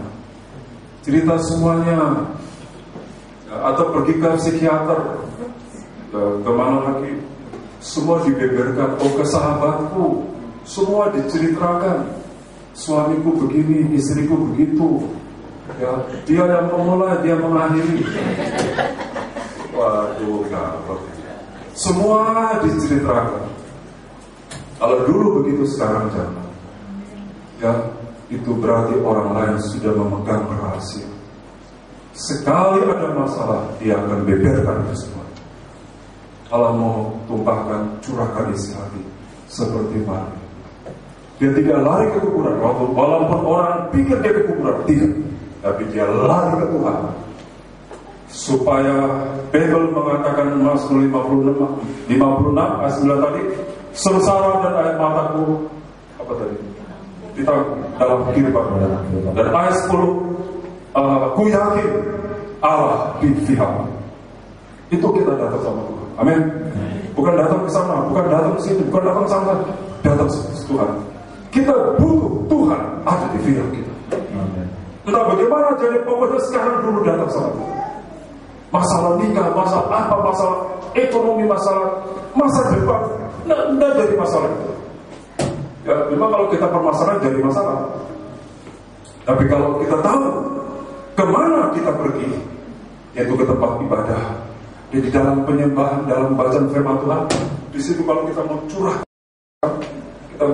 cerita semuanya. Ya. atau pergi ke psikiater, kemana lagi, semua dibeberkan. Oh, ke sahabatku, semua diceritakan, suamiku begini, istriku begitu, ya, dia yang memulai, dia mengakhiri. Waduh, semua diceritakan. Kalau dulu begitu, sekarang jangan. Ya, itu berarti orang lain sudah memegang rahasia. Sekali ada masalah, dia akan beberkan itu semua. Kalau mau tumpahkan, curahkan isi hati seperti Maria. Dia tidak lari ke kuburan, walaupun orang pikir dia ke kuburan, tidak. Tapi dia lari ke Tuhan. Supaya Babel mengatakan Mazmur 56 ayat 9 tadi, sengsara dan air mataku, apa tadi? Kita dalam kehidupan. Dan ayat 10, ku yakin Allah di pihakmu. Itu kita datang sama Tuhan. Amin. Bukan datang ke sana, bukan datang ke sini, bukan datang ke sana, datang ke Tuhan. Kita butuh Tuhan ada di pihak kita. Entah bagaimana jadi, pokoknya sekarang dulu datang sama Tuhan. Masalah nikah, masalah apa, masalah ekonomi, masalah masa depan, tidak jadi masalah itu. Ya, memang kalau kita permasalahan jadi masalah. Tapi kalau kita tahu kemana kita pergi, yaitu ke tempat ibadah, di dalam penyembahan, dalam bacaan firman Tuhan, di situ kalau kita mau curah, kita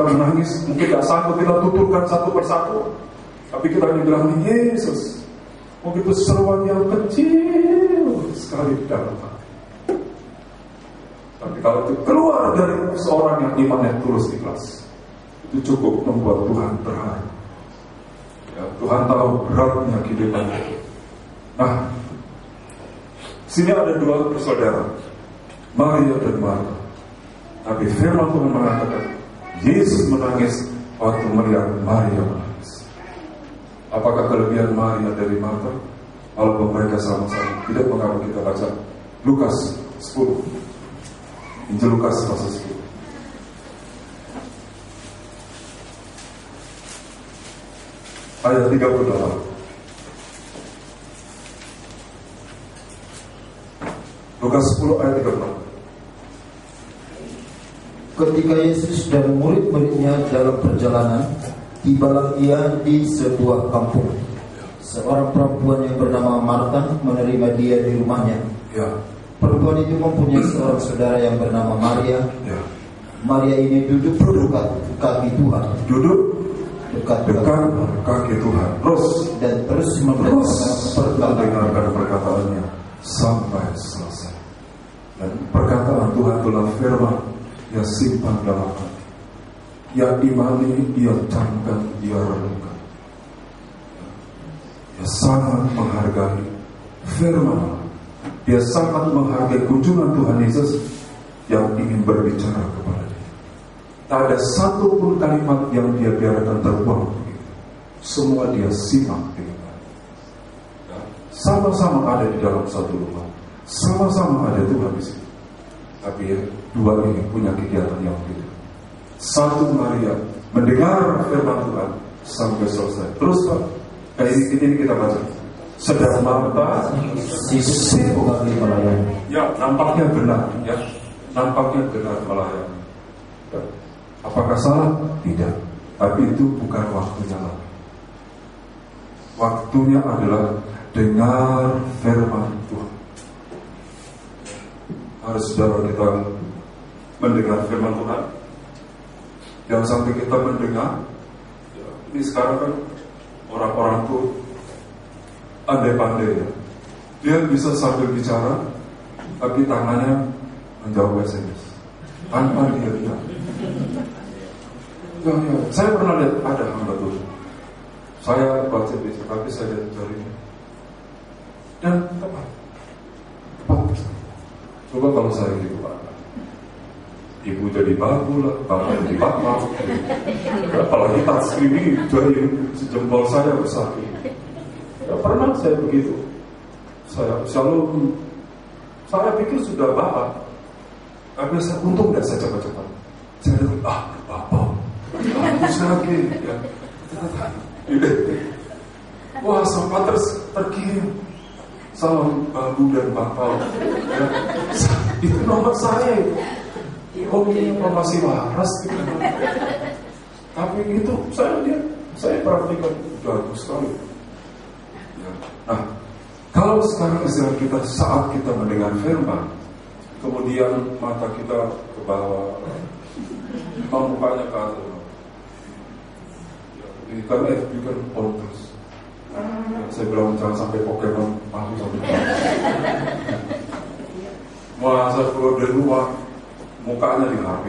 menangis, mungkin tidak sanggup kita tuturkan satu persatu, tapi kita bilang, Yesus, begitu seruan yang kecil sekali di dalam hati. Tapi kalau itu keluar dari seorang yang imannya tulus ikhlas, itu cukup membuat Tuhan terharu. Ya, Tuhan tahu beratnya kehidupan itu. Nah, sini ada dua bersaudara, Maria dan Marta. Tapi firman Tuhan mengatakan, Yesus menangis waktu melihat Maria menangis. Apakah kelebihan Maria dari Marta? Walaupun mereka sama-sama, tidak mengapa kita baca Lukas 10. Injil Lukas pasal 10. Ayat 38. Lukas 10 ayat 38. Ketika Yesus dan murid-muridnya dalam perjalanan, tibalah ia di sebuah kampung. Seorang perempuan yang bernama Marta menerima dia di rumahnya. Ya. Perempuan itu mempunyai seorang saudara yang bernama Maria. Ya. Maria ini duduk dekat kaki Tuhan. Duduk dekat kaki Tuhan. Terus mendengarkan perkataannya sampai selesai. Dan perkataan Tuhan itulah firman yang simpan dalam hati, ia imani, ia camkan, ia renungkan. Dia sangat menghargai firman. Dia sangat menghargai kunjungan Tuhan Yesus yang ingin berbicara kepada dia. Tak ada satu pun kalimat yang dia biarkan terbuang. Semua dia simak dengan baik. Sama-sama ada di dalam satu rumah, sama-sama ada Tuhan di sini. Tapi ya, dua ini punya kegiatan yang beda. Satu, Maria mendengar firman Tuhan sampai selesai. Terus Pak, kayak ini kita baca. Sedang Marta sibuk melayani. Ya, nampaknya benar. Ya, nampaknya benar melayani. Apakah salah? Tidak. Tapi itu bukan waktunya lagi. Waktunya adalah dengar firman Tuhan. Harus saudara kita mendengar firman Tuhan. Yang sampai kita mendengar, ya, ini sekarang kan orang-orang tuh pandai-pandai ya. Dia bisa sambil bicara, tapi tangannya menjawab SMS tanpa dia lihat. Ya, saya pernah lihat ada hamba Tuhan. Saya baca bisa, tapi saya lihat jarinya. Dan apa? Coba kalau saya gitu Pak, ibu jadi babu lah, bapak jadi bapak. Apalagi touchscreen ini dari sejempol saya besar. Ya, pernah saya begitu. Saya pikir sudah bapak. Tapi saya untung tidak saya cepat-cepat. Saya lihat, bapak. Bagus lagi. Ya. Wah, sempat terkirim. salam babu dan bakal. Ya. Itu nomor saya. Ini masih waras gitu. Tapi itu saya perhatikan bagus sekali. Ya. Nah, kalau sekarang istilah kita saat kita mendengar firman, kemudian mata kita ke bawah, mukanya ke atas, ya, karena FB kan on terus. Ya, saya bilang jangan sampai Pokemon masuk sampai masa keluar dari rumah, mukanya di HP,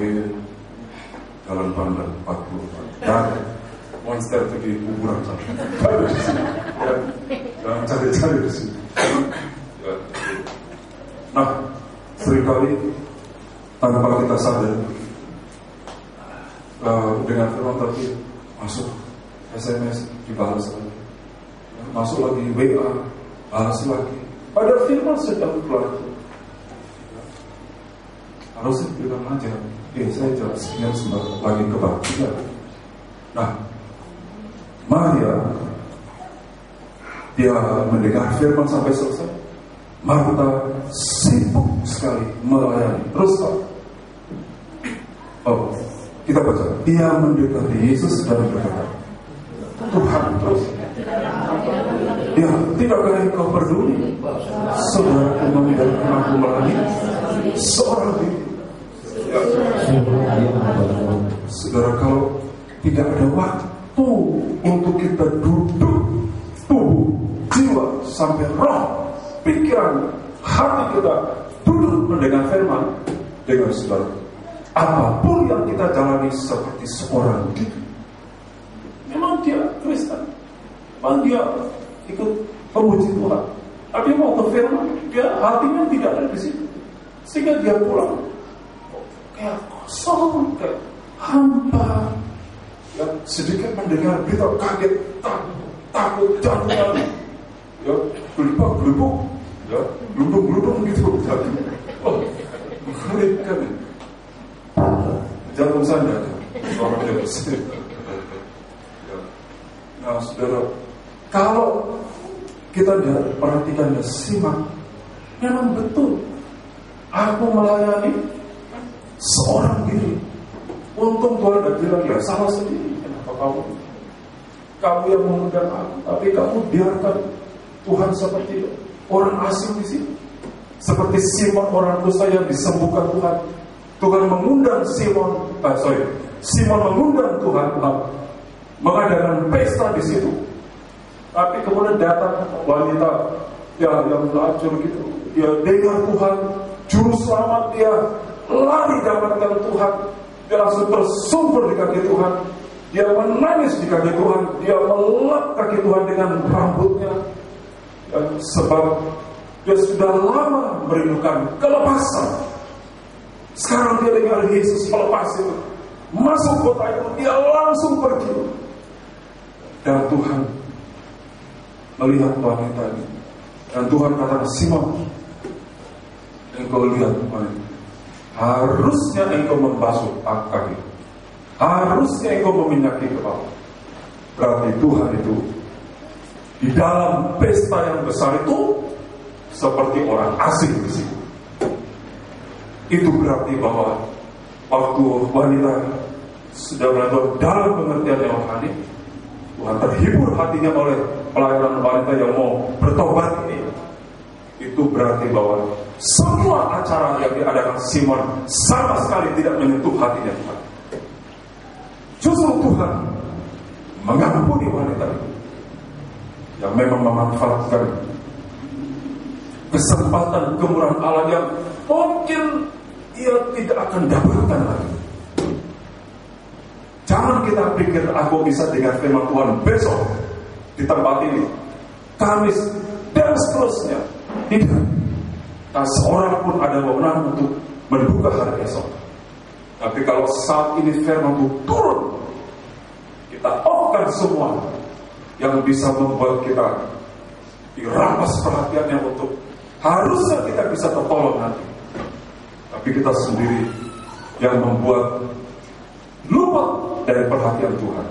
jalan pandang 40 dan monster pergi kuburan sampai. Ya, jangan cari-cari di sini. Ya. Nah, seringkali tanpa kita sadar dengan firman tadi masuk SMS dibalas lagi, masuk lagi WA balas lagi. Padahal firman sedang pelajari. Harusnya bilang aja, saya jelas sekian sebentar lagi kebaktian. Nah, Maria dia mendengar firman sampai selesai. Marta sibuk sekali melayani. Terus kita baca, dia mendekati Yesus dan berkata, Tuhan, terus ya, tidakkah engkau peduli saudaraku membiarkan aku melayani seorang diri? Ya. Saudara, kalau tidak ada waktu untuk kita duduk tubuh, jiwa, sampai roh, pikiran, hati kita duduk mendengar firman dengan saudara, apapun yang kita jalani seperti seorang diri. Memang dia Kristen, memang dia ikut pemuji Tuhan, tapi mau ke firman, dia hatinya tidak ada di situ, sehingga dia pulang kayak kosong, kayak hampa. Ya, sedikit mendengar berita kaget, takut jatuh, ya gelubuk, ya gelubung gitu, oh mengerikan, jantung sanda, orang dia bersih. Nah, saudara, kalau kita perhatikan dan simak, memang betul aku melayani seorang diri. Untung Tuhan tidak bilang, ya salah sendiri. Kenapa kamu yang mengundang aku, tapi kamu biarkan Tuhan seperti orang asing di sini, seperti Simon orang dosa yang disembuhkan Tuhan. Tuhan mengundang Simon mengundang Tuhan mengadakan pesta di situ. Tapi kemudian datang wanita yang melacur gitu, dia dengar Tuhan, juru selamat, dia lari dapatkan Tuhan. Dia langsung tersungkur di kaki Tuhan. Dia menangis di kaki Tuhan. Dia melap kaki Tuhan dengan rambutnya. Dan sebab dia sudah lama merindukan kelepasan. Sekarang dia dengar Yesus melepas itu, masuk kota itu, dia langsung pergi. Dan Tuhan melihat wanita ini. Dan Tuhan katakan, Simon, engkau lihat wanita, harusnya engkau membasuh kaki, harusnya engkau meminyaki kepala. Berarti Tuhan itu di dalam pesta yang besar itu seperti orang asing di situ. Itu berarti bahwa waktu wanita sudah berada dalam pengertian yang rohani, Tuhan terhibur hatinya oleh pelayanan wanita yang mau bertobat ini. Itu berarti bahwa semua acara yang diadakan Simon sama sekali tidak menyentuh hatinya Tuhan. Justru Tuhan mengampuni wanita itu yang memang memanfaatkan kesempatan kemurahan Allah yang mungkin ia tidak akan dapatkan lagi. Jangan kita pikir aku bisa dengar firman Tuhan besok di tempat ini, Kamis dan seterusnya. Tidak. Tak seorang pun ada wewenang untuk menduga hari esok. Tapi kalau saat ini firman itu turun, kita offkan semua yang bisa membuat kita dirampas perhatiannya untuk harusnya kita bisa tertolong nanti. Tapi kita sendiri yang membuat lupa dari perhatian Tuhan.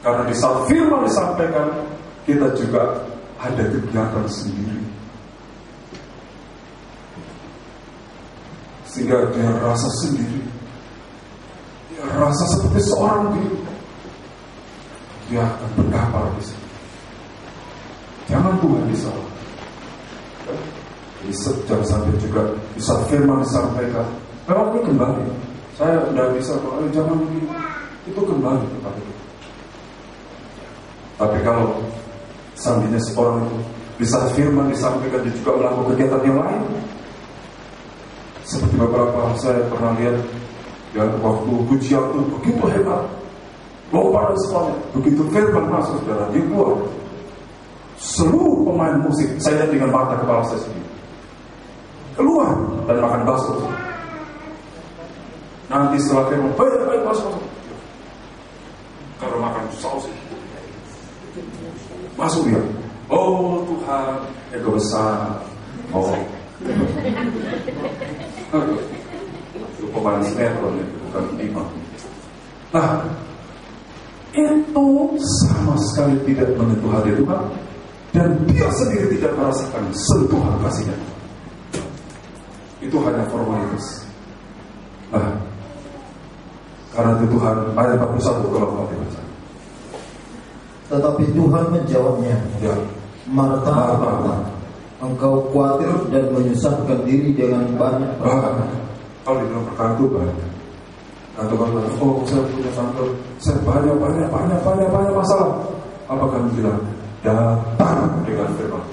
Karena di saat firman disampaikan, kita juga ada kegiatan sendiri. sehingga dia rasa sendiri, dia rasa seperti seorang diri. Dia akan berdampak di sini. Jangan Tuhan disalah. Jadi jangan sampai juga bisa firman disampaikan. Memang ini kembali. Saya tidak bisa kalau jangan begini. Itu kembali kepada kita. Tapi kalau seandainya seorang itu bisa firman disampaikan, dia juga melakukan kegiatan yang lain. Seperti beberapa saya pernah lihat, ya, waktu pujian itu begitu hebat, lompat dan semuanya, begitu firman masuk saudara, dia keluar. Seluruh pemain musik, saya lihat dengan mata kepala saya sendiri, keluar dan makan bakso. Nanti setelah firman, baik bakso. Kalau makan saus, masuk dia. Oh Tuhan, ego besar. Oh, itu pemain sinetron, bukan imam. Nah, itu sama sekali tidak menyentuh hati Tuhan, dan dia sendiri tidak merasakan sentuhan kasihnya. Itu hanya formalitas. Nah, karena itu Tuhan, ayat 41 kalau mau dibaca. Tetapi Tuhan menjawabnya, ya, Marta, engkau khawatir dan menyusahkan diri dengan banyak perkara. Kalau di dalam perkara itu banyak. Atau kalau saya punya kantor, saya banyak masalah. Apa kamu bilang? Datang dengan firman.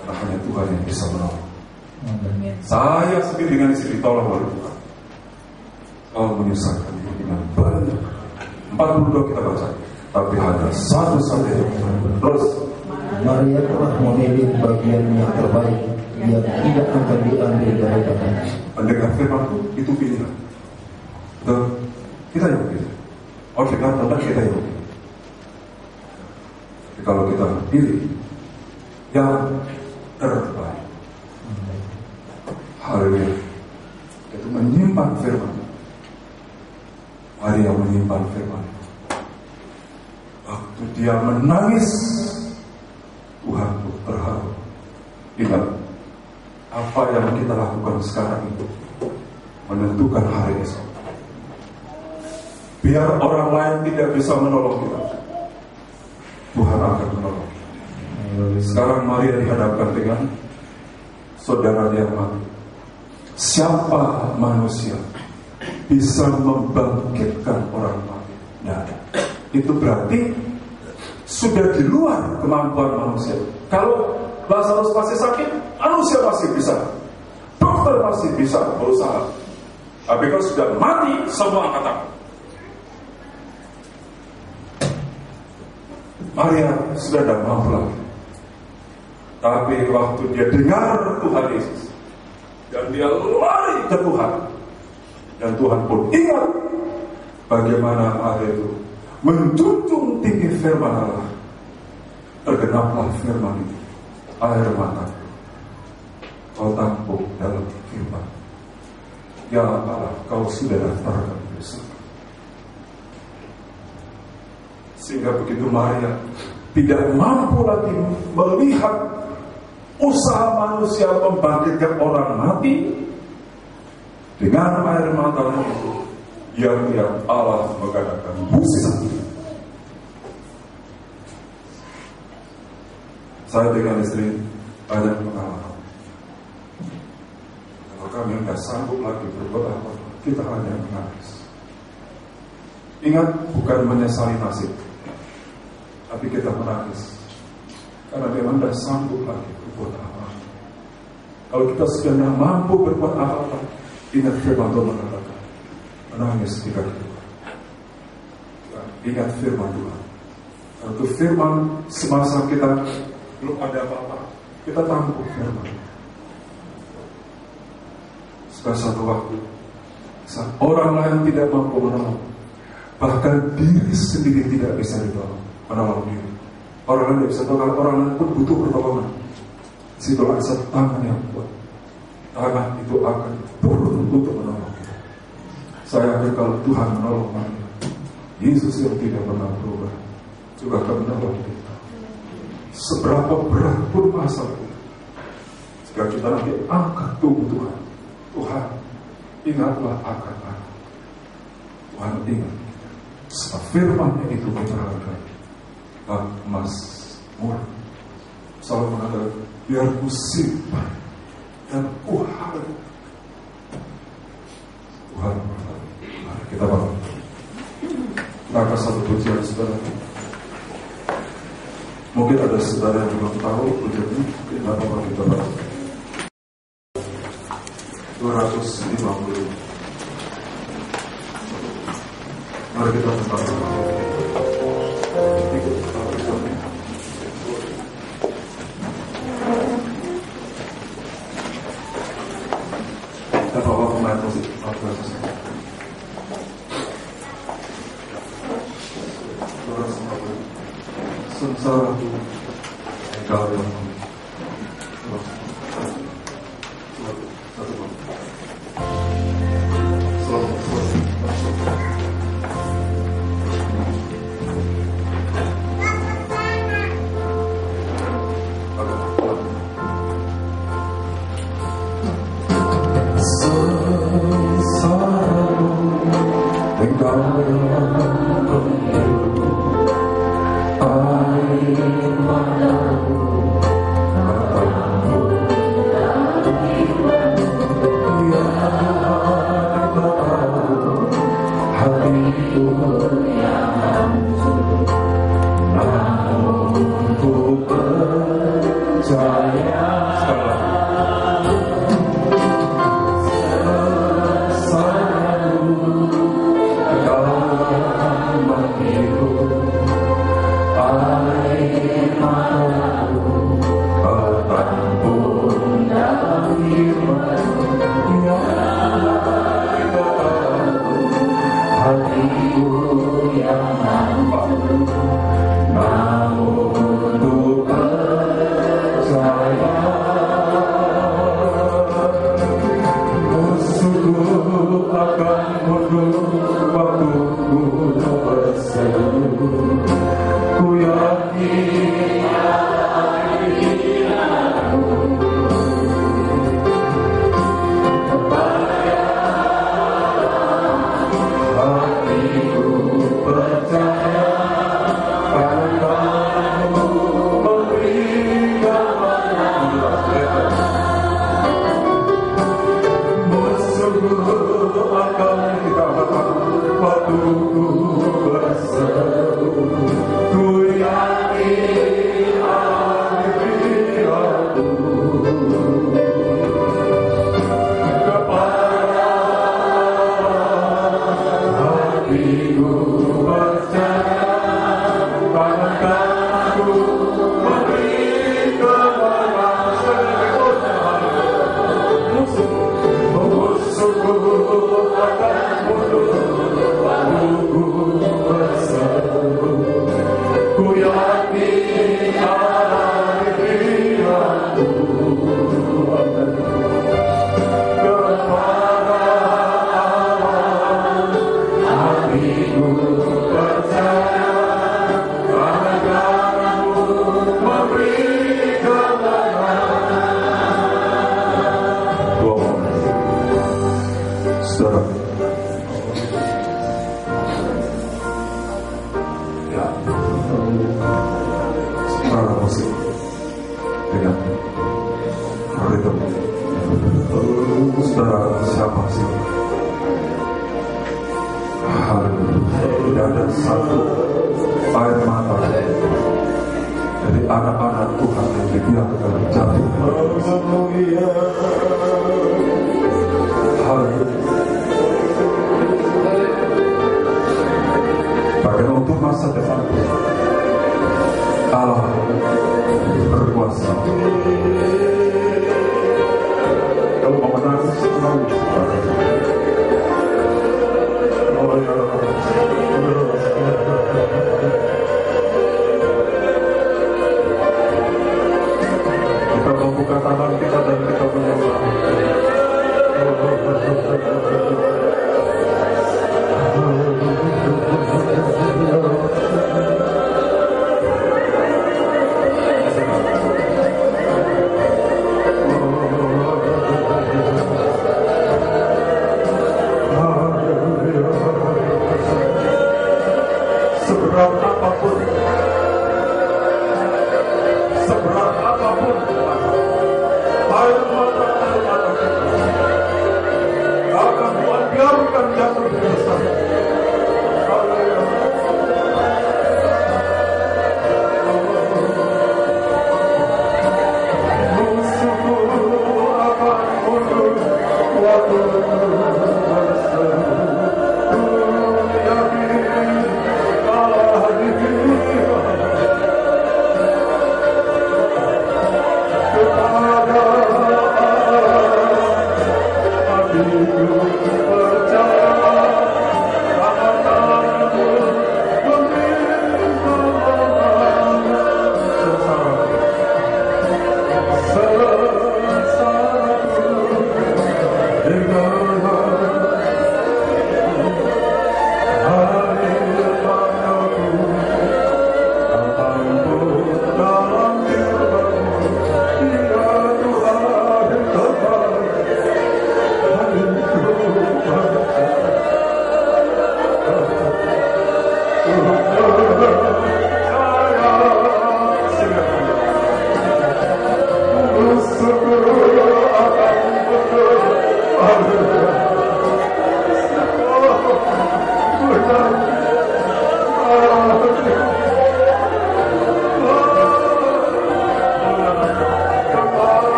Karena hanya Tuhan yang bisa menolong. Saya sendiri dengan istri ditolong oleh Tuhan. Kau menyusahkan diri dengan banyak. 42 kita baca. Tapi hanya satu saja yang terus. Maria telah memilih bagian yang terbaik, yang tidak akan diambil daripadanya. Mendengar firman itu pilihan. Betul? Kita yang pilih. Oh, kita kita yang pilih. Tapi kalau kita pilih yang terbaik, haleluya, itu menyimpan firman. Maria menyimpan firman. Waktu dia menangis, Tuhan terharu. Ingat, apa yang kita lakukan sekarang itu menentukan hari esok. Biar orang lain tidak bisa menolong kita, Tuhan akan menolong kita. Sekarang Maria dihadapkan dengan saudara yang mati. Siapa manusia bisa membangkitkan orang mati? Nah, itu berarti sudah di luar kemampuan manusia. Kalau Lazarus masih sakit, manusia masih bisa, dokter masih bisa berusaha. Tapi kalau sudah mati, semua angkat tangan. Maria sudah tidak mampu lagi. Tapi waktu dia dengar Tuhan Yesus, dan dia lari ke Tuhan, dan Tuhan pun ingat bagaimana Maria itu menjunjung tinggi firman Allah. Tergenaplah firman itu, air mata kau tampung dalam firman. Ya Allah, kau sudah daftarkan besok. Sehingga begitu Maria tidak mampu lagi melihat usaha manusia membangkitkan orang mati, dengan air matanya itu yang Allah mengadakan mukjizat. Saya dengan istri banyak pengalaman. Kalau kami tidak sanggup lagi berbuat apa, kita hanya menangis. Ingat, bukan menyesali nasib, tapi kita menangis karena memang tidak sanggup lagi berbuat apa. Kalau kita sudah tidak mampu berbuat apa-apa, ingat firman Tuhan mengatakan, menangis ketika kita. Ingat firman Tuhan. Kalau itu firman semasa kita belum ada apa-apa, kita tampung firman. Satu waktu, saat orang lain tidak mampu menolong, bahkan diri sendiri tidak bisa ditolong, menolong diri. Orang lain tidak bisa tolong, orang lain pun butuh pertolongan. Situlah saat tangan yang kuat, tangan itu akan turun untuk menolong kita. Saya yakin kalau Tuhan menolong Maria, Yesus yang tidak pernah berubah juga akan menolong kita. Seberapa berat pun masalah kita, jika kita nanti angkat tubuh Tuhan, Tuhan, ingatlah akan aku. Tuhan ingat, firman-Nya itu berharga. Mazmur selalu mengatakan, biar ku simpan dan ku harap. Tuhan, mari kita bangun. Maka satu pujian saudara. Mungkin ada saudara yang belum tahu pujian ini, tidak apa-apa kita bangun. 250. Mari kita bersama. Kita bawa pemain musik. Sengsara itu engkau yang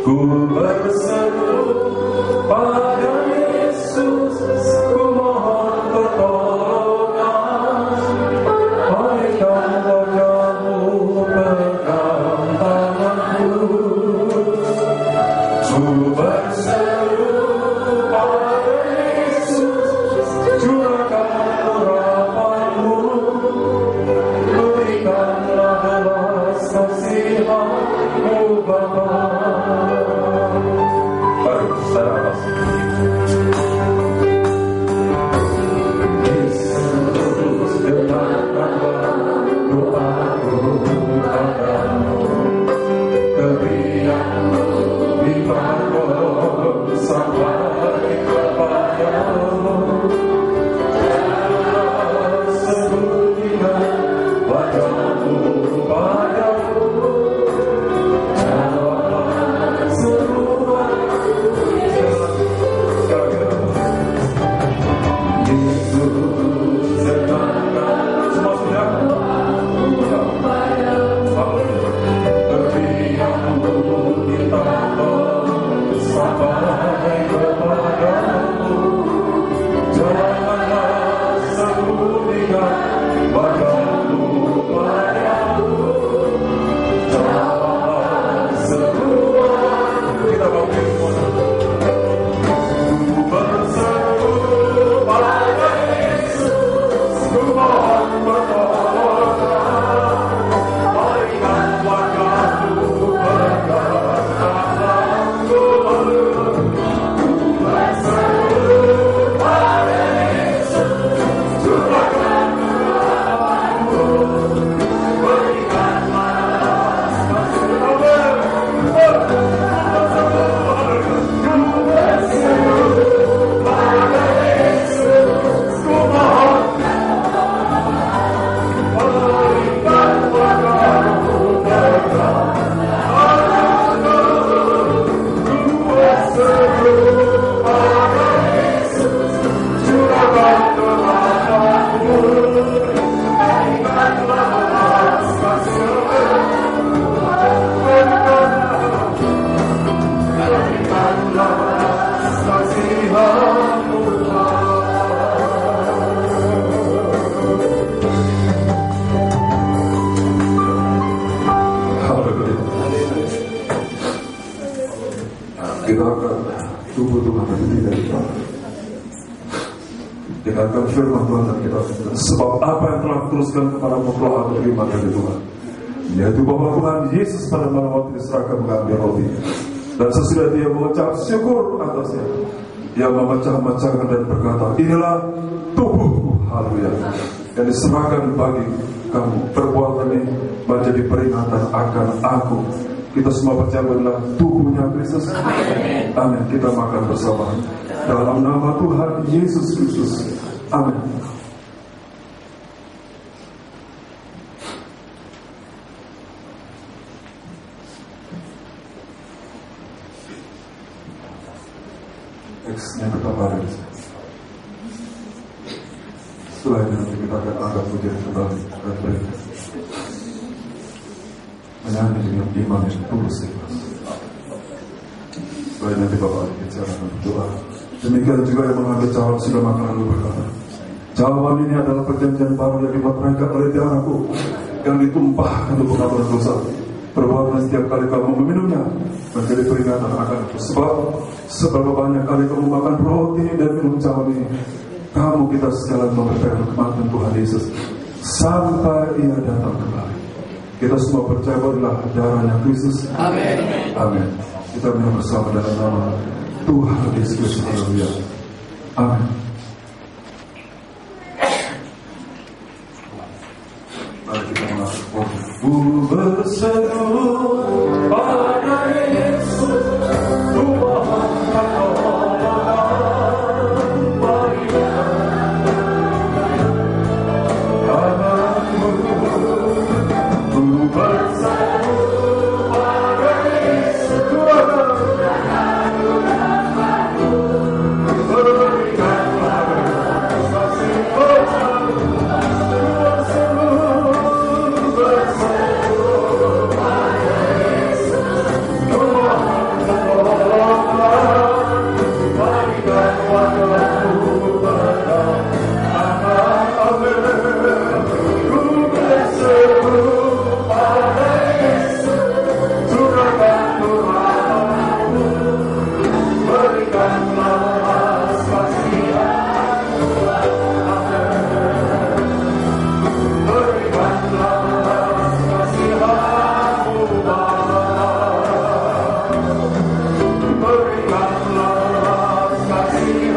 Ku berseru padamu. Dengarkan firman Tuhan dan kita minta. Sebab apa yang telah teruskan kepadamu telah aku terima dari Tuhan, yaitu bahwa Tuhan Yesus pada malam waktu diserahkan mengambil roti, dan sesudah dia mengucap syukur atasnya, dia memecah-mecahkan dan berkata, inilah tubuhku, haleluya, yang diserahkan bagi kamu. Perbuatan ini menjadi peringatan akan aku. Kita semua percaya adalah tubuhnya Kristus. Amin. Kita makan bersama dalam nama Tuhan Yesus Kristus. Amin. Yang pertama hari ini. Setelah ini nanti kita akan angkat pujian kembali dan berikan menyanyi dengan iman yang tulus ikhlas. Setelah ini nanti Bapak bicara dan berdoa. Demikian juga yang mengambil cawan sudah makan lalu berkata, cawan ini adalah perjanjian baru yang dimateraikan oleh darahku, yang ditumpahkan untuk pengampunan dosa. Perbuatan setiap kali kamu meminumnya menjadi peringatan akan itu. Sebab seberapa banyak kali kamu makan roti dan minum cawan ini, kamu kita sekalian mempercayai kematian Tuhan Yesus sampai ia datang kembali. Kita semua percaya adalah darahnya Kristus. Amin. Amin. Kita minum bersama dalam nama Tuhan Yesus Kristus. Haleluya. Amin. Mari kita masuk. Ku berseru pada Yesus, Tuhan Berikanlah kasih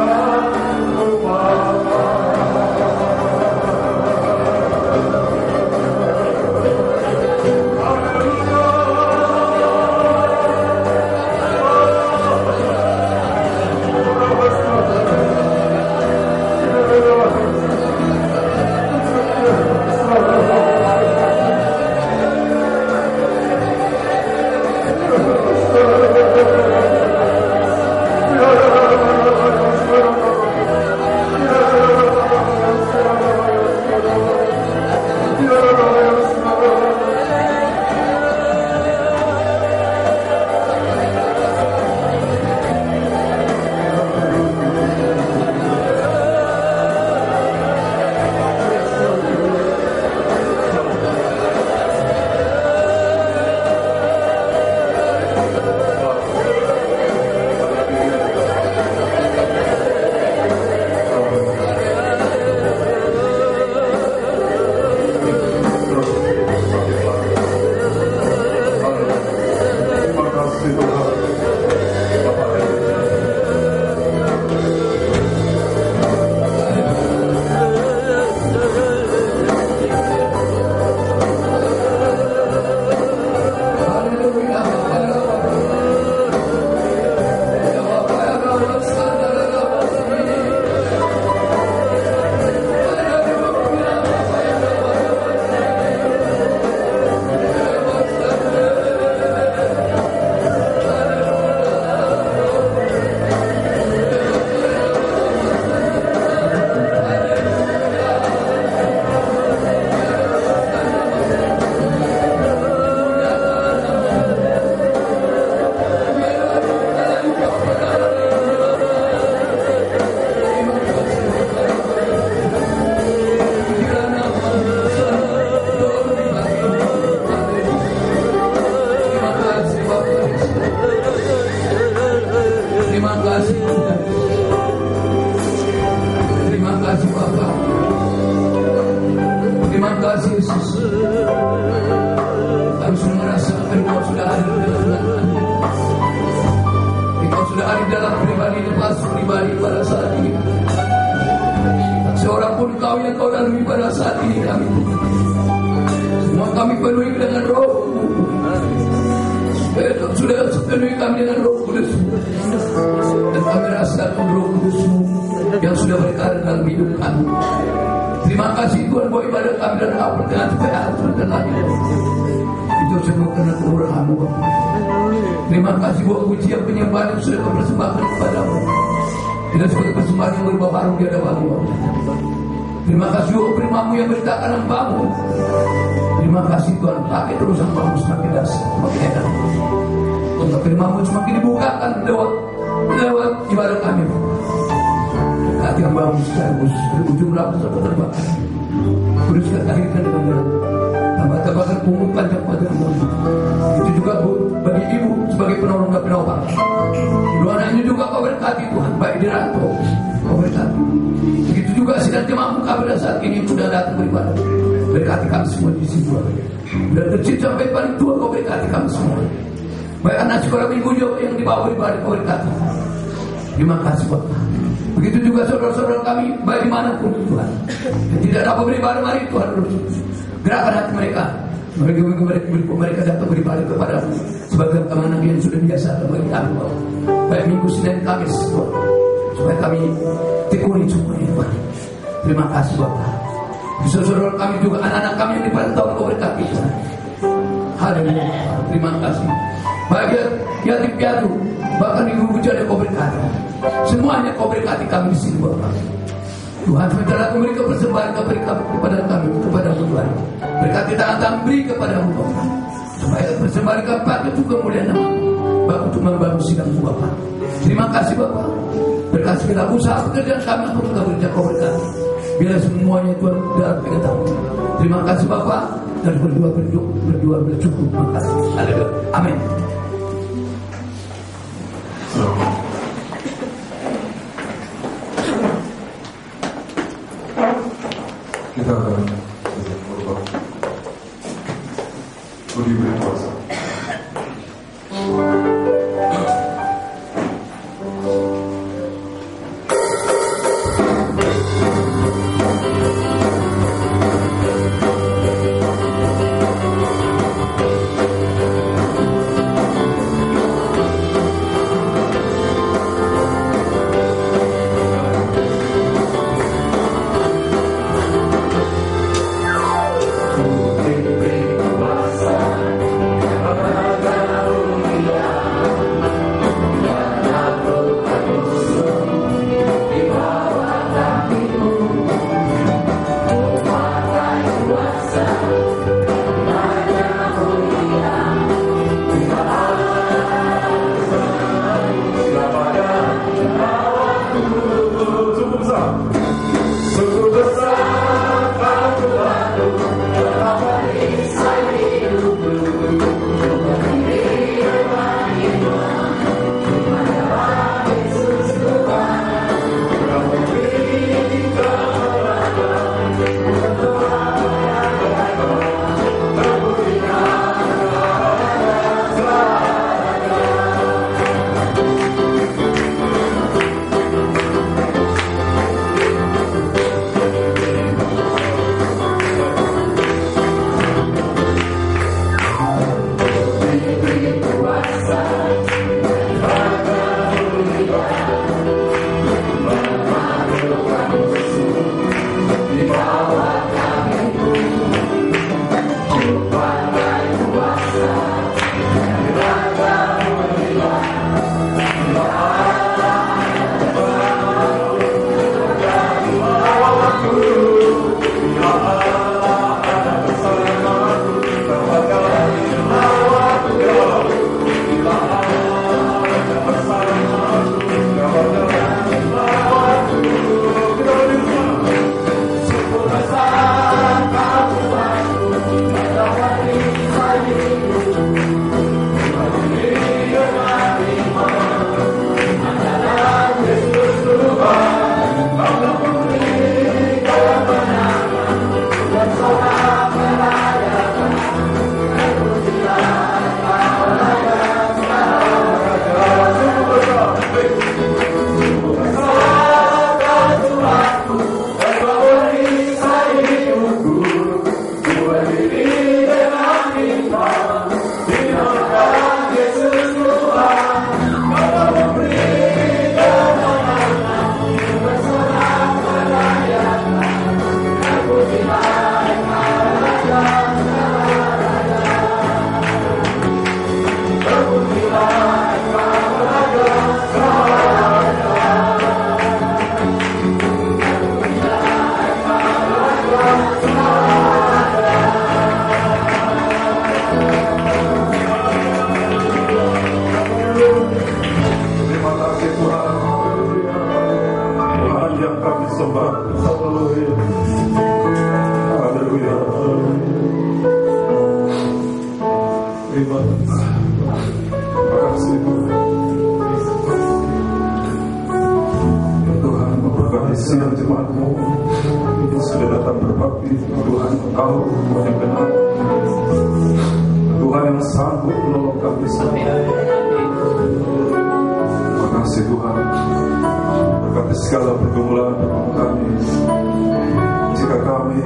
ini. Seorang pun Kau yang Kau lalui pada saat ini kami. Semua kami penuhi dengan Roh-Mu. Sudah penuhi kami dengan Roh Kudus. Dan kami rasakan Roh Kudus-Mu yang sudah berkarya dalam hidup kami. Terima kasih Tuhan bahwa ibadah kami dan apa dengan supaya dan lagi. Itu semua karena kemurahan-Mu. Terima kasih bahwa pujian penyembahan yang sudah Kau persembahkan kepada-Mu. Tidak sebagai persembahan yang berbau harum di hadapan-Mu. Terima kasih bahwa firman-Mu yang beritakan hamba-Mu. Terima kasih Tuhan, pakai terus hamba-Mu semakin dasar, semakin enak. Untuk firman-Mu semakin dibukakan lewat ibadah kami. Hati hamba-Mu secara khusus berujung rambut serta terbakar. Kuduskan akhirkan dengan berat. Tambah-tambahkan pungut panjang pada hamba-Mu. Itu juga bagi ibu sebagai penolong dan penopang. Dua anaknya juga Kau berkati Tuhan, baik di rantau Kau berkati. Begitu juga sidang jemaah-Mu pada saat ini sudah datang beribadah. Berkati kami semua di sini Tuhan. Dan kecil sampai paling tua Kau berkati kami semua. Baik anak sekolah minggu juga yang dibawa beribadah Kau berkati. Terima kasih Bapak. Begitu juga saudara-saudara kami baik dimanapun Tuhan. Dan tidak dapat beribadah, mari Tuhan gerakkan hati mereka. Mereka datang beribadah kepada-Mu sebagai anak yang sudah biasa bagi kami Bapak. Baik minggu Senin Kamis Tuhan. Supaya kami tekuni semuanya Tuhan. Terima kasih Bapak. Saudara kami juga anak-anak kami yang dipantau Kau berkati Tuhan. Haleluya. Terima kasih. Bagi yatim piatu, bahkan ibu janda Kau berkati. Semuanya Kau berkati kami di sini Bapak. Tuhan sementara Kau berikan persembahan Kau berikan kepada kami, kepada-Mu Tuhan. Berkati tangan-tangan beri kepada-Mu Bapak. Supaya persembahan kami pakai untuk kemuliaan nama Bapak untuk membangun sidang-Mu Bapak. Terima kasih Bapak. Berkati segala usaha pekerjaan kami untuk Kau berkati. Bila semuanya Tuhan dalam pengetahuan. Terima kasih Bapak. Dan berdua bercukup. Terima kasih. Haleluya. Amin. Kita akan berdoa. Budi berkuasa. kami sembah. Haleluya. Haleluya. Terima kasih Tuhan, memberkati siang jemaat-Mu yang sudah datang berbakti. Tuhan, Engkau yang benar, Tuhan yang sanggup menolong kami semua. Terima kasih Tuhan, berkati segala pergumulan kami. Jika kami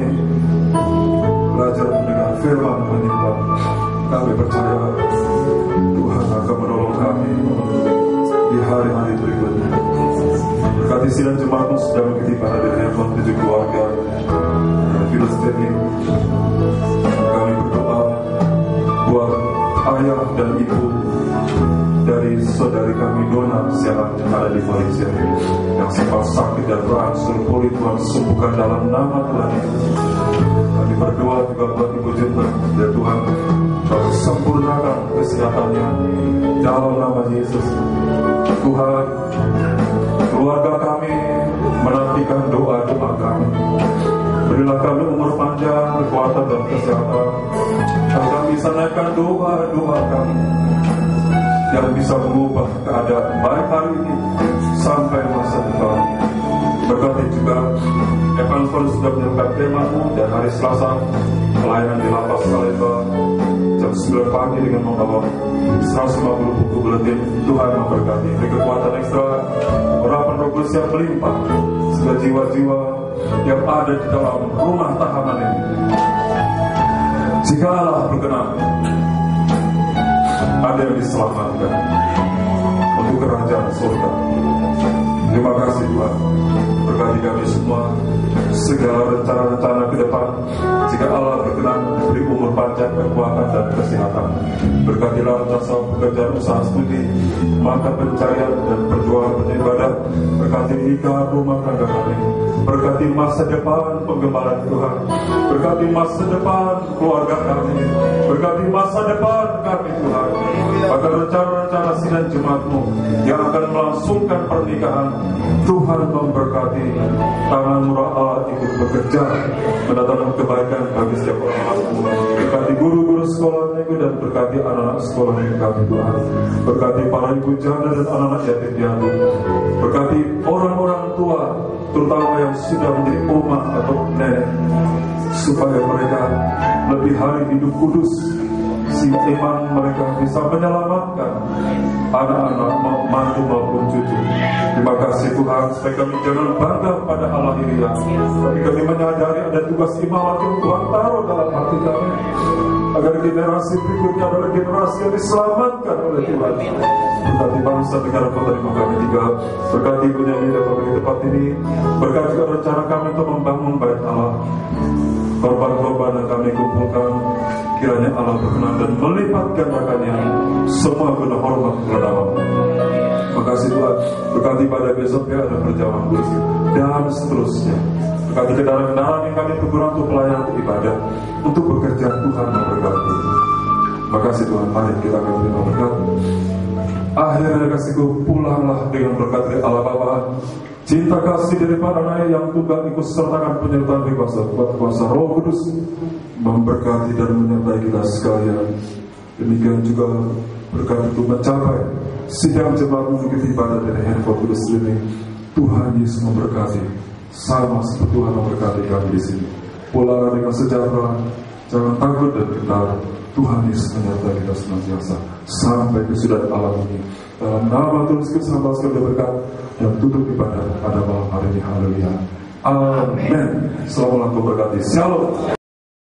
belajar mendengar firman menyimpang, kami percaya Tuhan akan menolong kami di hari-hari berikutnya. Berkati sidang jemaat-Mu sudah mengikuti pada handphone 7 keluarga virus ini. Kami berdoa buat ayah dan ibu dari saudari kami Dona Siaran yang ada di Malaysia yang sempat sakit dan berangsur pulih. Tuhan sembuhkan dalam nama Tuhan Yesus. Kami berdoa juga buat Ibu Jenner, ya Tuhan, kami sempurnakan kesehatannya dalam nama Yesus. Tuhan, keluarga kami menantikan doa-doa kami. Berilah kami umur panjang, kekuatan dan kesehatan, agar bisa naikkan doa-doa kami yang bisa mengubah keadaan baik hari ini sampai masa depan. Berkati juga Evangelis sudah menyiapkan tema-Mu dan hari Selasa pelayanan di Lapas Salemba jam 9 pagi dengan membawa 150 buku buletin. Tuhan memberkati, beri kekuatan ekstra, urapan Roh Kudus yang melimpah segala jiwa-jiwa yang ada di dalam rumah tahanan ini. Jika Allah berkenan, ada yang diselamatkan untuk kerajaan surga. Terima kasih Tuhan, berkati kami semua, segala rencana-rencana ke depan. Jika Allah berkenan, beri umur panjang, kekuatan dan kesehatan. Berkatilah jasa pekerjaan usaha studi, mata pencarian dan perjuangan beribadah. Berkati nikah rumah tangga kami. Berkati masa depan pengembalaan Tuhan. Berkati masa depan keluarga kami. Berkati masa depan kami Tuhan. Agar rencana-rencana sidang jemaat-Mu yang akan melangsungkan pernikahan, Tuhan memberkati. Tangan murah Allah ikut bekerja mendatangkan kebaikan bagi setiap orang. Berkati guru-guru sekolah minggu dan berkati anak-anak sekolah minggu kami Tuhan. Berkati para ibu janda dan anak-anak yatim piatu. Berkati orang-orang tua, terutama yang sudah menjadi oma atau nenek, supaya mereka lebih hari hidup kudus, sehingga iman mereka bisa menyelamatkan anak-anak, mantu maupun cucu. Terima kasih Tuhan, supaya kami jangan bangga pada Allah Iria, tapi kami menyadari ada tugas imamat yang Tuhan taruh dalam hati kami, agar generasi berikutnya adalah generasi yang diselamatkan oleh Tuhan. Berkati bangsa negara penerima kami juga, berkati penyanyi dan pemilik tempat ini, berkati rencana kami untuk membangun bait Allah. Korban-korban yang kami kumpulkan, kiranya Allah berkenan dan melipat gandakannya semua guna hormat kepada Allah. Terima kasih Tuhan, berkati pada besoknya ada perjalanan bus dan seterusnya. Berkati kendaraan-kendaraan yang kami gunakan untuk pelayanan ibadah, untuk bekerja. Tuhan memberkati. Terima kasih Tuhan, mari kita akan terima berkat. Akhirnya kasihku, pulanglah dengan berkat dari Allah Bapa, cinta kasih daripada Anak yang tunggal, ikut sertakan penyertaan dari kuasa Roh Kudus memberkati dan menyertai kita sekalian. Demikian juga berkat itu mencapai sidang jemaat mengikuti ibadah dari handphone Kudus ini. Tuhan Yesus memberkati, sama seperti Tuhan memberkati kami di sini. Pulang dengan sejahtera, jangan takut dan gentar. Tuhan Yesus menyertai kita senantiasa sampai kesudahan alam ini. Dalam nama Tuhan Yesus sambal segala berkat dan tutup ibadah pada malam hari ini. Haleluya. Amin. Selamat berkati. Shalom.